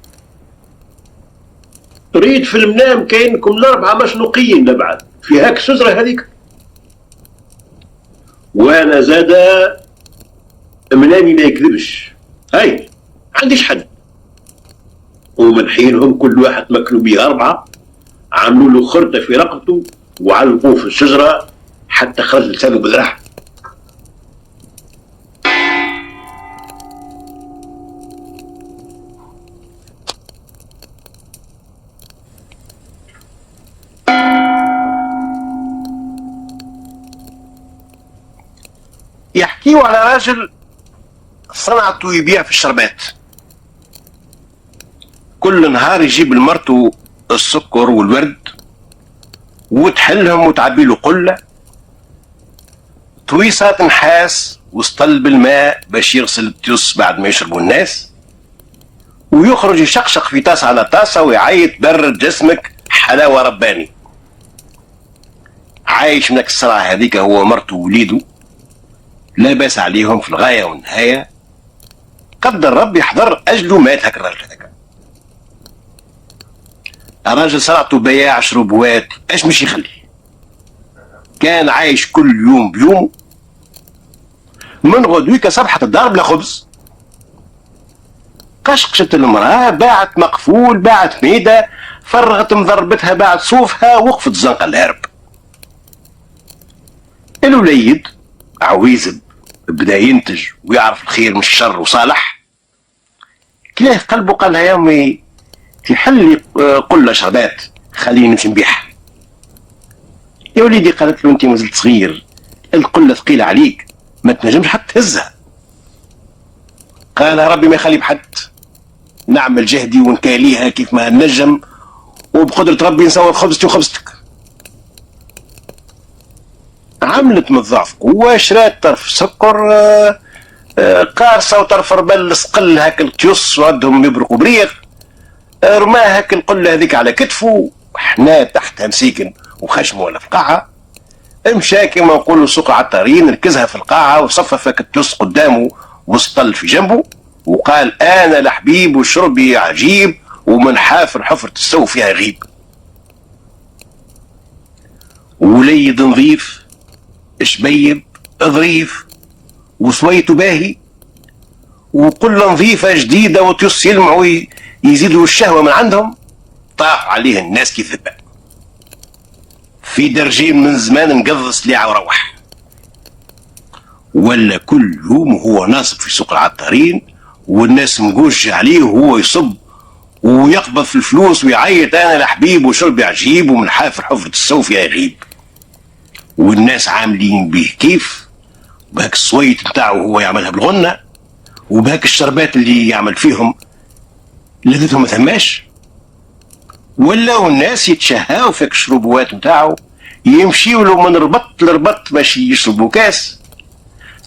ريت في المنام كاينكم الاربعه مشنوقين لبعد في هاك الشجره هذيك، وانا زاد منامي ما يكذبش، هاي عنديش حد. ومن حينهم كل واحد مكلوا بيه 4 عملوا له خرطه في رقبته وعلقوه في الشجره حتى خرج لسانه بالراحه. يحكيوا على راجل صنعته يبيع في الشربات، كل نهار يجيب لمرته السكر والورد وتحلهم وتعبي له قله طويصات نحاس وسطل بالماء باش يغسل التيوس بعد ما يشربوا الناس، ويخرج يشقشق في طاسه على طاسه ويعيط برد جسمك حلاوه رباني. عايش منك الصراعه هذيك هو مرته ووليده، لا باس عليهم في الغايه والنهايه. قدر ربي يحضر اجله مات هاك الراجل هذاك. الراجل صنعته بياع شربوات، ايش مش يخلي، كان عايش كل يوم بيومه، من غدويك صبحت الدار بلا خبز. قشقشت المراه، باعت مقفول، باعت ميده، فرغت مضربتها، باعت صوفها، وقفت زنقه الهرب. الوليد عويزب بدا ينتج ويعرف الخير من الشر وصالح، كلاه قلبه قال لها يا امي تحل لي قله شربات خليني نمشي نبيعها. يا وليدي قالت له انت مازلت صغير، القله ثقيله عليك ما تنجمش حتى تهزها. قال ربي ما يخلي بحد، نعمل جهدي ونكاليها كيف ما نجم، وبقدرة ربي نسوي خبزتي وخبزتك. عملت من الضعف قوة، شرات طرف سكر قارصة وطرف ربل سقل هاك التيوس وعدهم يبرقوا بريق، رماه هاك القلة هذيك على كتفه، حنا تحتها مسيكن وخشمه ولا في قاعة، مشى كما نقولوا سوق عطارين، ركزها في القاعة وصفف هاك التيوس قدامه وسطل في جنبه، وقال انا لحبيب وشربي عجيب ومن حافر حفرة السو فيها غيب. وليد نظيف شبيب ظريف وسويته باهي وقلة نظيفة جديدة وتيس يلمعوا يزيدوا الشهوة من عندهم، طاح عليه الناس كي الذبة. في درجين من زمان نقض سليعة وروح، ولا كل يوم هو ناصب في سوق العطارين والناس مقوش عليه وهو يصب ويقبض في الفلوس ويعيط انا لحبيب وشربي عجيب ومن حافر حفرة السو فيها يغيب. والناس عاملين به كيف، وبهاك الصويت نتاعو هو يعملها بالغنة، وبهاك الشربات اللي يعمل فيهم لذتهم ما ثماش. ولاو الناس يتشهاو فيك الشربوات نتاعو، يمشيوا له من ربط لربط باش يشربوا كاس،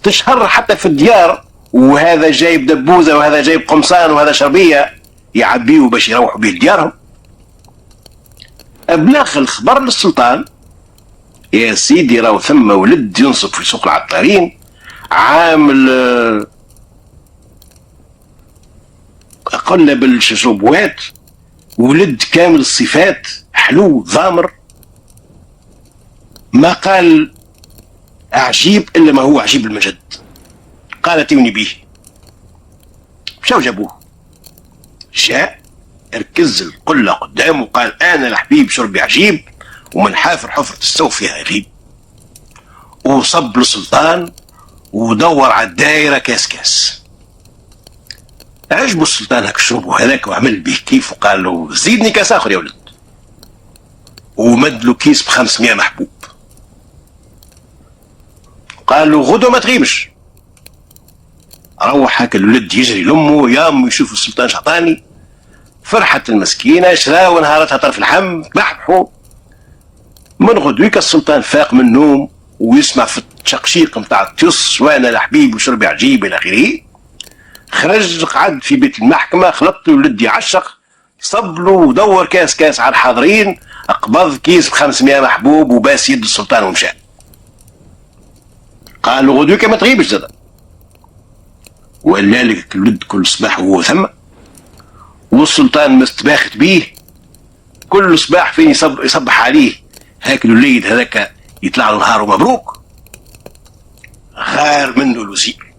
تشهر حتى في الديار، وهذا جايب دبوزه وهذا جايب قمصان وهذا شربيه يعبيوا باش يروحوا به لديارهم. ابلاغ الخبر للسلطان، يا سيدي راهو ثم ولد ينصب في سوق العطارين عامل قلب الشربوات، ولد كامل الصفات، حلو ضامر، ما قال عجيب الا ما هو عجيب المجد. قال اتوني به. مشاو جابوه، جاء ركز القلة قدامه وقال انا الحبيب شربي عجيب، ومن حافر حفرة السوف فيها يغيب. وصب للسلطان ودور على الدايرة كاس كاس. عجبوا السلطان هاك شربه هذاك وعمل به كيف، وقال له زيدني كاس اخر يا ولد، ومد له كيس ب500 محبوب. قال له غدوه ما تغيبش. روح هاك الولد يجري لامه، يا امي يشوف السلطان شعطاني. فرحت المسكينه، شراو نهارتها طرف الحم بحبحوا. من غدويك السلطان فاق من النوم ويسمع في التشقشيق نتاع التيص وانا الحبيب وشربي عجيب الى اخره. خرج قعد في بيت المحكمه، خلط له ولد يعشق، صب له ودور كاس كاس على الحاضرين، قبض كيس ب500 محبوب وباس يد السلطان ومشى. قال له غدوك ما تغيبش زاد. ولا لك الولد كل صباح وهو ثم، والسلطان مستباخت بيه كل صباح فين يصبح عليه هاك الوليد هذاك يطلع له نهار مبروك. غار منه الوزير،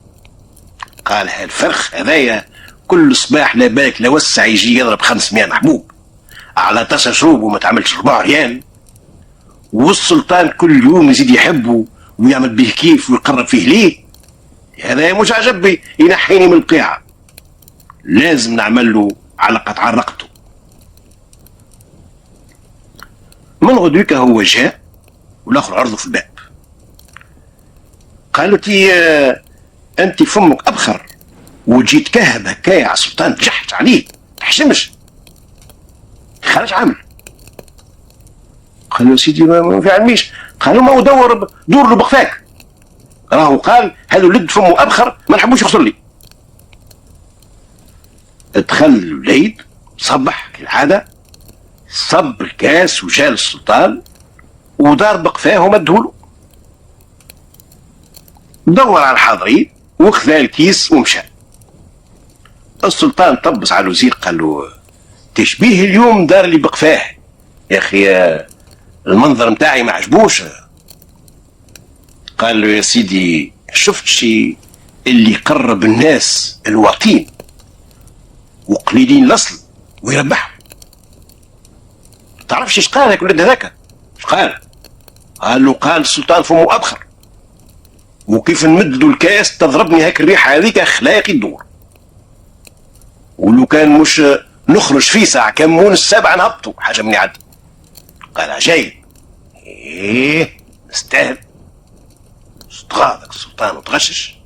قال هالفرخ هذايا كل صباح لا بالك لا وسع يجي يضرب 500 محبوب على طاسه شروب وما تعملش 4 ريال، والسلطان كل يوم يزيد يحبه ويعمل به كيف ويقرب فيه ليه. هذا مش عجبني ينحيني من القيعه، لازم نعمل له علقة على رقبته. من غدوك هو جاء والاخر عرضه في الباب، قالت انت فمك ابخر وجيت كهب هكايا على السلطان، تجحش عليه تحشمش، خرج عامل. قال له سيدي ما في علميش. قالوا ما هو دور له بقفاك، راهو قال هذا الولد فمه ابخر ما نحبوش يخسر لي. دخل الوليد صبح كالعاده، صب الكاس وجا للسلطان ودار بقفاه ومدهوله. دور على الحاضرين وخذا الكيس ومشى. السلطان طبس على الوزير قال له تشبيه اليوم دار لي بقفاه يا اخي، المنظر متاعي ما عجبوش. قال له يا سيدي شفت شي اللي يقرب الناس الواطين وقليلين الاصل ويربحهم. تعرفش ايش قال هاك الولد هذاك؟ ايش قال؟ قال له قال السلطان فمه ابخر، وكيف نمددوا الكاس تضربني هاك الريحه هذيك اخلاقي الدور، ولو كان مش نخرج فيه ساعه كمون السابعه نهبطوا حاجه من عدي. قال عجيب، ايه نستاهل. استغاثك السلطان وتغشش،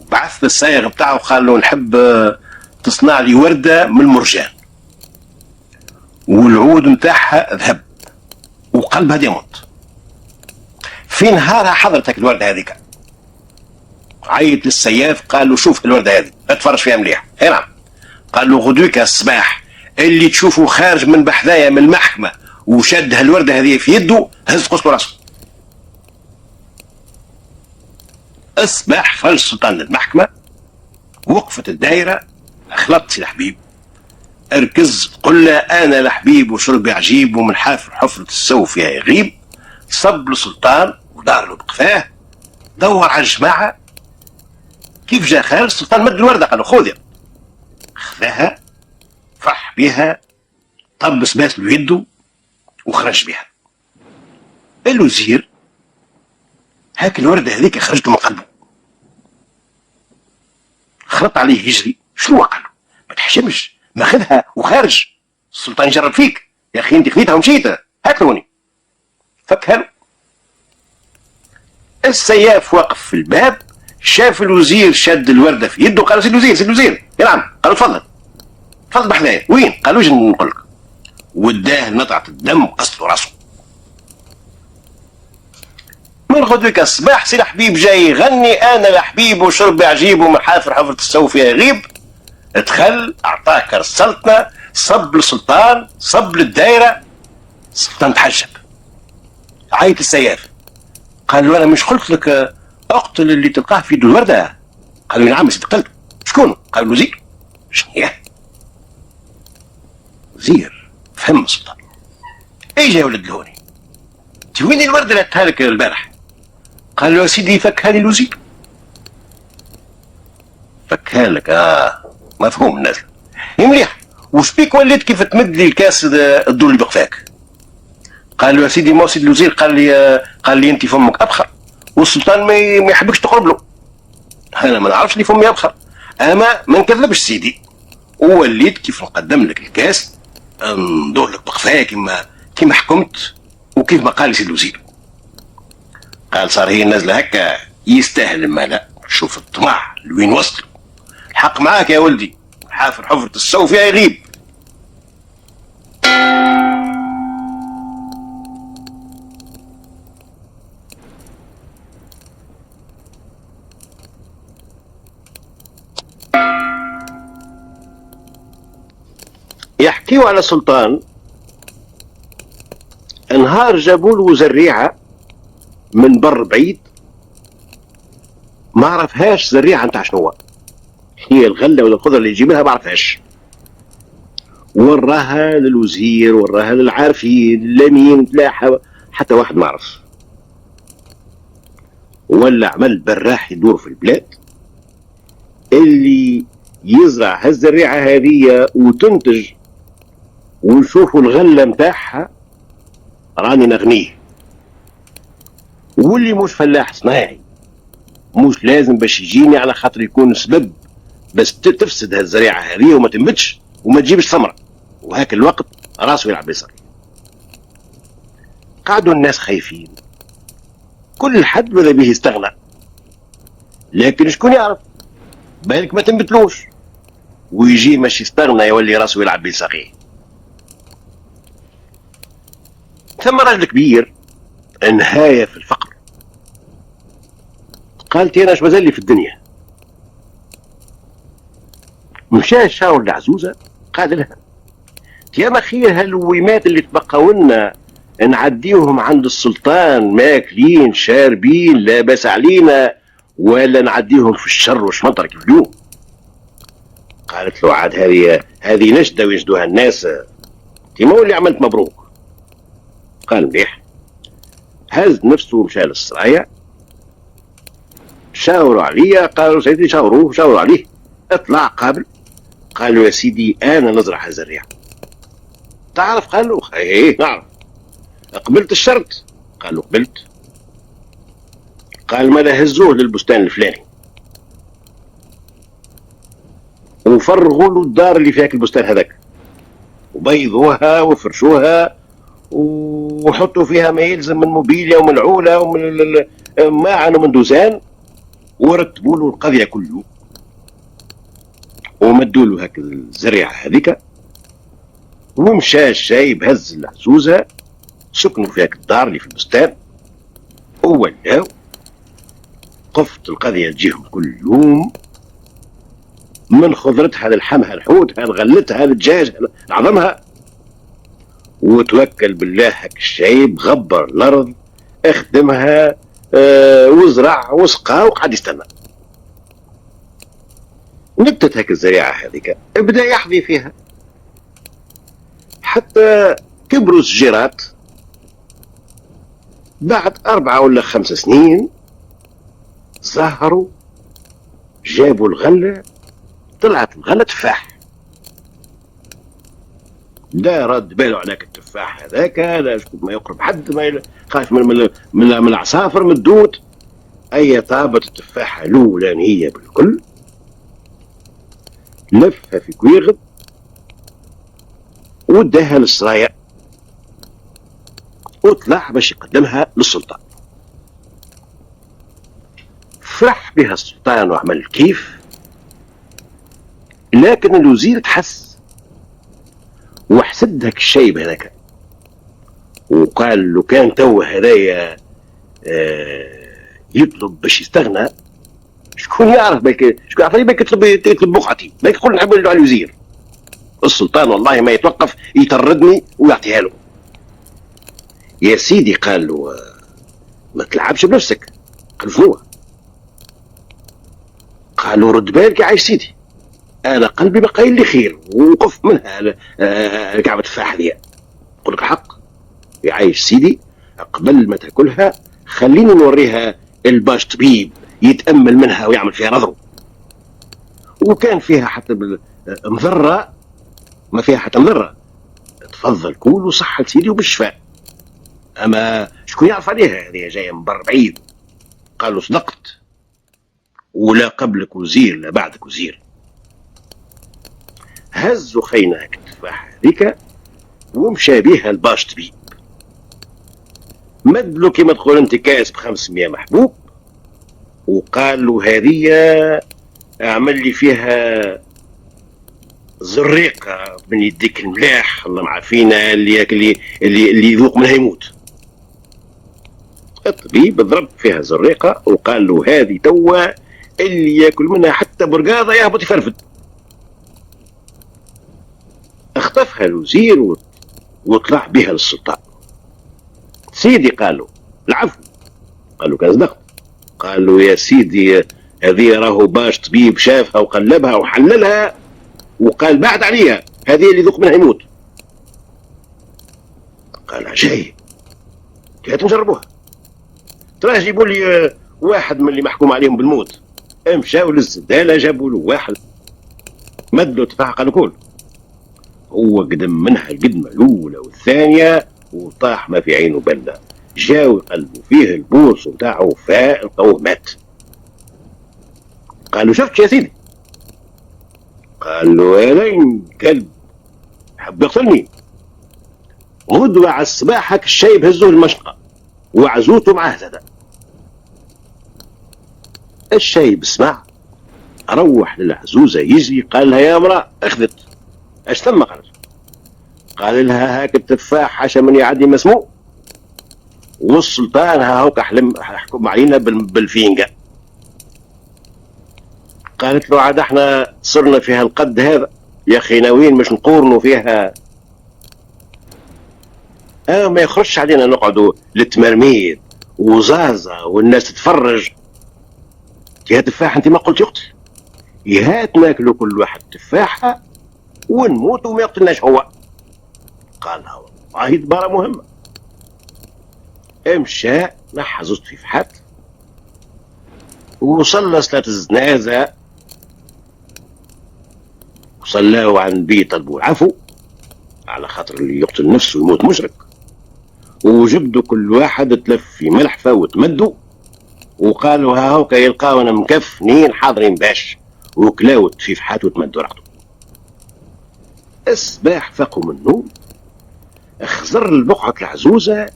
وبعث للسايغ بتاعه وقال له نحب تصنع لي ورده من المرجان والعود نتاعها ذهب وقلبها ديامونت. في نهارها حضرتك الورده هذيك، عيط للسياف قال له شوف الورده هذه اتفرج فيها مليح. اي نعم. قال له غدوك الصباح اللي تشوفه خارج من بحذايا من المحكمه وشد هالورده هذه في يده هز قص راسه. الصباح خرج السلطان للمحكمه، وقفت الدائره، خلطت سي الحبيب، اركز قل له انا الحبيب وشربي عجيب ومن حافر حفره السوف فيها يغيب. صب للسلطان ودار له بقفاه، دور على الجماعه. كيف جا خارج السلطان مد الورده قال له خذها، خذاها فرح بها، طبس باس له يده وخرج بها. الوزير هاك الورده هذيك خرجته من قلبه، خلط عليه يجري. شنو قال له؟ ما تحشمش، ماخذها وخارج، السلطان يجرب فيك يا اخي، انت خذيتها ومشيت، هات لوني. فكها له السياف واقف في الباب، شاف الوزير شد الورده في يده، قال سيد الوزير سيد الوزير. نعم. قال تفضل تفضل بحذايا. وين؟ قال وجه نقول لك. وداه نطعه الدم قصت له راسه. من غدوك الصباح سي الحبيب جاي يغني انا الحبيب وشرب عجيب ومحافر حفرة السو فيها يغيب. دخل اعطاه كرس السلطنه، صب للسلطان، صب للدايره. السلطان تحجب، عيط السياف، قال له انا مش قلت لك اقتل اللي تلقاه في يد الورده؟ قال له نعم بس قتلته. شكون؟ قال الوزير. شنو وزير؟ فهم السلطان. ايجا يا ولد الهوني، وين الورده اللي عطيتها لك البارح؟ قال له يا سيدي فكها لي الوزير. فكها لك؟ مفهوم الناس. مليح. وش بيك وليت كيف تمد لي الكاس الدور اللي بقفاك؟ قال له يا سيدي ما سيدي الوزير قال لي انت فمك ابخر والسلطان ما يحبكش تقرب له. انا ما نعرفش اللي فمي ابخر، اما ما نكذبش سيدي. ووليت كيف نقدم لك الكاس ندور لك بقفاك كيما حكمت وكيف ما قال سيدي الوزير. قال صار هي النازله هكا يستاهل ما لا. شوف الطمع لوين وصل. الحق معاك يا ولدي، حافر حفرة السو فيها يغيب. يحكيوا على سلطان نهار جابوا له زريعه من بر بعيد، ما عرفهاش زريعه نتاع شنو هي، الغله ولا الخضره اللي يجيبها ما عرفهاش. وراها للوزير، وراها للعارفين، لا مين لا حتى واحد ما عرف. ولا عمل براح يدور في البلاد اللي يزرع هالزريعه هذه وتنتج ونشوفوا الغله متاعها راني نغنيه. واللي مش فلاح صناعي مش لازم باش يجيني على خاطر يكون سبب بس تفسد هالزريعه هذه وما تنبتش وما تجيبش ثمره، وهاك الوقت راسه يلعب يسار. قعدوا الناس خايفين، كل حد بدا به يستغنى، لكن شكون يعرف بالك ما تنبتلوش ويجي مش يستغنى يولي راسه يلعب بساقيه. ثم راجل كبير نهاية في الفقر قالت انا اش مازال لي في الدنيا. مشى شاور العزوزه قال لها يا مخير هالويمات اللي تبقوا لنا نعديوهم عند السلطان ماكلين شاربين لاباس علينا، ولا نعديهم في الشر وشمطر كيف اليوم؟ قالت له عاد هذه نجده ويجدوها الناس، تيما اللي عملت مبروك. قال مليح. هز نفسه ومشى للسرايا، شاوروا عليا، قالوا سيدي شاوروا عليه. اطلع قابل، قالوا يا سيدي انا نزرع هالزريعه تعرف؟ قال له ايه نعرف. قبلت الشرط؟ قال له قبلت. قال ماذا هزوه للبستان الفلاني وفرغوا له الدار اللي فيها البستان هذاك وبيضوها وفرشوها وحطوا فيها ما يلزم من موبيليا ومن عولة ومن ماعن ومن دوزان، ورتبوا له القضية كل يوم ومدوا له هكذا الزريعة هذيك. ومشى الشايب هز العزوزة سكنوا في هاك الدار اللي في البستان وولاو. قفت القضية تجيهم كل يوم من خضرتها للحمها الحوت لغلتها للدجاج لعظمها. وتوكل بالله هاك الشايب غبر الارض اخدمها وزرع وسقى وقعد يستنى. نبتت هاك الزريعة هذيك بدا يحظي فيها حتى كبروا الشجيرات. بعد 4 ولا 5 سنين ظهروا جابوا الغلة، طلعت الغلة تفاح. لا رد باله على التفاح هذاك، لا ما يقرب حد، ما خايف من العصافر من الدود. اي طابت التفاحة الاولانية بالكل، لفها في كويغد وداها للسرايا وطلع باش يقدمها للسلطان. فرح بها السلطان وعمل كيف، لكن الوزير تحس وحسد هاك الشايب هذاك، وقال له كان تو هدايا يطلب باش يستغنى، شكون يعرف بالك، شكون يعرف بالك يطلب بقعتي، بالك يقول نحب له على الوزير. السلطان والله ما يتوقف يطردني ويعطيها له. يا سيدي قال له ما تلعبش بنفسك. قال له شنو؟ قال له رد بالك يا عايش سيدي، انا قلبي بقى لي خير ووقف منها الكعبه التفاح هذيا. يقول لك الحق يا عايش سيدي، قبل ما تاكلها خليني نوريها الباش طبيب يتامل منها ويعمل فيها نظره، وكان فيها حتى مضره، ما فيها حتى مضره، تفضل كول وصحة سيدي وبالشفاء. اما شكون يعرف عليها، هذه جايه من بر بعيد. قالوا صدقت، ولا قبلك وزير لا بعدك وزير. هزوا خينا هاك التفاحه هذيك ومشى بيها الباش طبيب، مدلو كيما تقول انت كاس ب500 محبوب، وقال له هذه اعمل لي فيها زريقه من يديك الملاح، الله معافينا اللي اللي يذوق منها يموت. الطبيب ضرب فيها زريقه وقال له هذه توا اللي ياكل منها حتى برقاضه يهبط يفرفد. اخطفها الوزير وطلع بها للسلطان. سيدي قال له العفو. قال له كان صدقت. قال له يا سيدي هذه راهو باش طبيب شافها وقلبها وحللها وقال بعد عليها هذه اللي ذوق منها يموت. قال عجايب، هات نجربوها. ترى جيبوا لي واحد من اللي محكوم عليهم بالموت. مشاو للزدالة جابوا له واحد مدلو تفاحة قالوا كل. هو قدم منها القدمة الأولى والثانية وطاح ما في عينه بلة. جاو يقلبوا فيه البوص وتاعه فاء لقوه مات. قالوا شفت يا سيدي؟ قال له يا لين كلب حب يقتلني. غدوة على الصباح هاك الشايب هزوه المشقة وعزوته معاه زاد. الشايب سمع، روح للعزوزة يجري قال لها يا امرأة اخذت. اش ثم؟ قال لها هاك التفاح حاشا من يعدي مسموع، والسلطان هاوك حكم علينا بالفينجا. قالت له عاد احنا صرنا فيها القد هذا يا اخي، ناويين مش نقورنوا فيها؟ ما يخرجش علينا نقعدوا للتمرميد وزازة والناس تتفرج. يا تفاح انت ما قلت يقتل، يهات ناكلوا كل واحد تفاحة ونموت وما يقتلناش هو. قال والله دبارة مهمة. مشى نحى زوز تفاحات وصلى صلاة الجنازة وصلاوا عن بي طلبوا العفو على خاطر اللي يقتل نفسه يموت مشرك، وجبدوا كل واحد تلف في ملحفة وتمدوا وقالوا ها هوكا يلقاونا مكفنين حاضرين باش، وكلاو التفاحات وتمدوا رعدوا. الصباح فاقوا من النوم، خزر البقعة العزوزة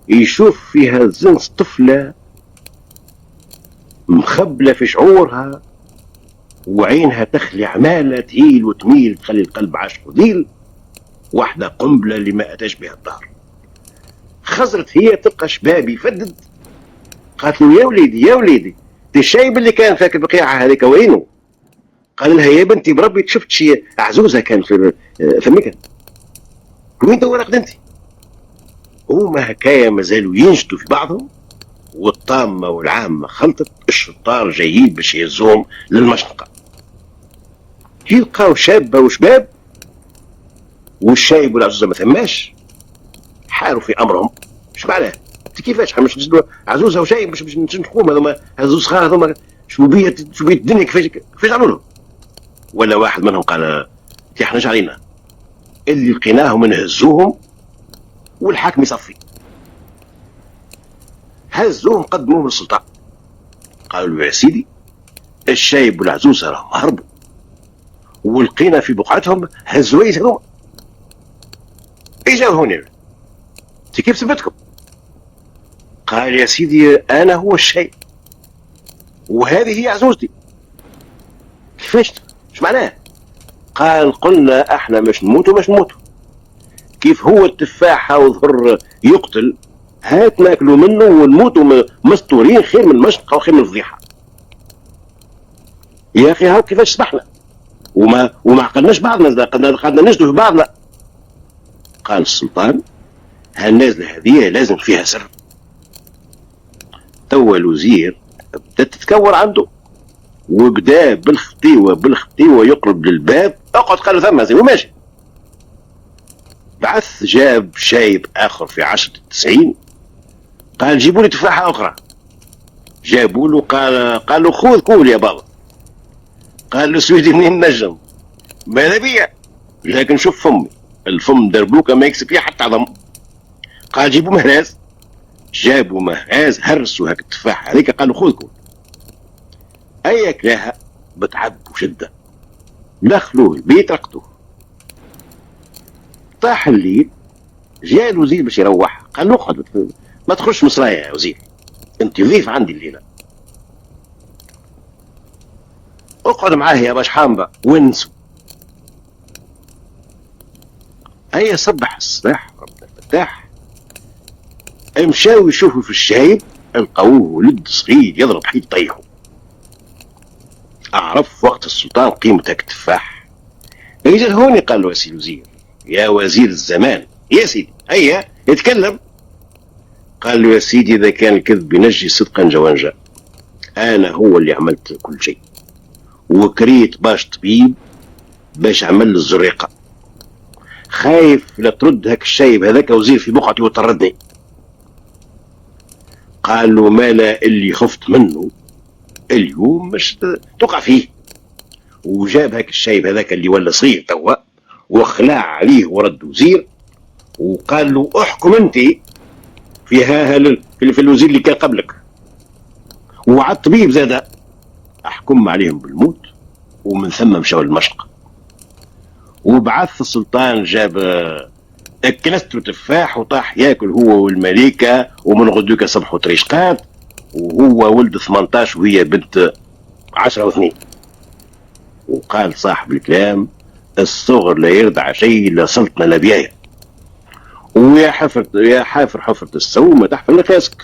يشوف فيها زنس طفلة مخبلة في شعورها وعينها تخلي عمالة تهيل وتميل تخلي القلب عاشق وذيل، واحدة قنبلة لما أتاش بها الدار. خزرت هي تلقى شباب يفدد، قالت له يا وليدي يا وليدي الشايب اللي كان فاك البقيعة هذيك وينه؟ قال لها يا بنتي بربي شفت شي عزوزة كان في فمك، وين تو رقدتي؟ هما هكايا مازالوا ينجدوا في بعضهم، والطامة والعامة خلطت، الشطار جايين باش يهزوهم للمشنقة. يلقاو شابة وشباب والشايب والعزوزة ما ثماش، حاروا في أمرهم. شو معناه؟ كيفاش مش نسدوا عزوزة وشايب باش نشنقوهم؟ هذوما هزوز صغار هذوما شو بيا الدنيا كيفاش عملوا؟ ولا واحد منهم قال احنا علينا اللي لقيناهم نهزوهم والحاكم يصفي. هزوهم قدموهم للسلطان، قالوا له يا سيدي الشايب والعزوزة راهم هربوا ولقينا في بقعتهم هزويز هذوما. اجاو هنا انت كيف ثبتكم؟ قال يا سيدي انا هو الشايب. وهذه هي عزوزتي. كيفاش؟ ايش معناه؟ قال قلنا احنا مش نموتوا كيف هو التفاحة وظهر يقتل، هات ناكلوا منه ونموتوا مستورين خير من مشقة وخير من فضيحة. يا اخي هاو كيفاش سمحنا وما عقلناش بعضنا، قعدنا نجدوا في بعضنا. قال السلطان هالنازلة هذه لازم فيها سر. توا الوزير بدأت تتكور عنده وبدا بالخطيوة يقرب للباب. اقعد قال له ثم زي وماشي. بعث جاب شايب اخر في 10 90، قال جيبوا لي تفاحة اخرى. جابوا له قال له خذ كول يا بابا. قال له سويدي منين نجم؟ ماذا بيا؟ لكن شوف فمي، الفم دربوكه ما يكسب فيه حتى عظم. قال جيبوا مهراز. جابوا مهراز هرسوا هاك التفاحة هذيك، قالوا خذ كول. اي كلاها بتعب وشده. دخلوه البيت رقدوه. طاح الليل، جاء الوزير باش يروح. قال له اقعد ما تخرجش مصرايا يا وزير، انت ضيف عندي الليله. اقعد معاه يا باش حامبه ونسوا. هيا صبح الصباح ربنا الفتاح، مشاو يشوفوا في الشايب لقوه ولد صغير يضرب حيط طيحه. اعرف وقت السلطان قيمة هاك التفاح. اجا هوني قال له يا سي الوزير، يا وزير الزمان يا سيدي هيا يتكلم. قال له يا سيدي اذا كان الكذب ينجي صدقا جوانجا، انا هو اللي عملت كل شيء، وكريت باش طبيب باش عمل الزريقه. خايف لا ترد هاك الشايب هذاك وزير في بقعتي وطردني. قال له مالا اللي خفت منه اليوم مش تقع فيه. وجاب هاك الشايب هذاك اللي ولا صغير توا وخلع عليه ورد وزير، وقال له احكم انت في الوزير اللي كان قبلك، وعلى الطبيب زاد احكم عليهم بالموت. ومن ثم مشاو المشق. وبعث السلطان جاب كنسترو تفاح وطاح ياكل هو والملكة، ومن غدوك صبحوا طريشقات، وهو ولد 18 وهي بنت 10 و2. وقال صاحب الكلام الصغر لا يرضع شيء لا سلطنا لا بيايا، ويا حافر حفرة السوم ما تحفر لفاسك.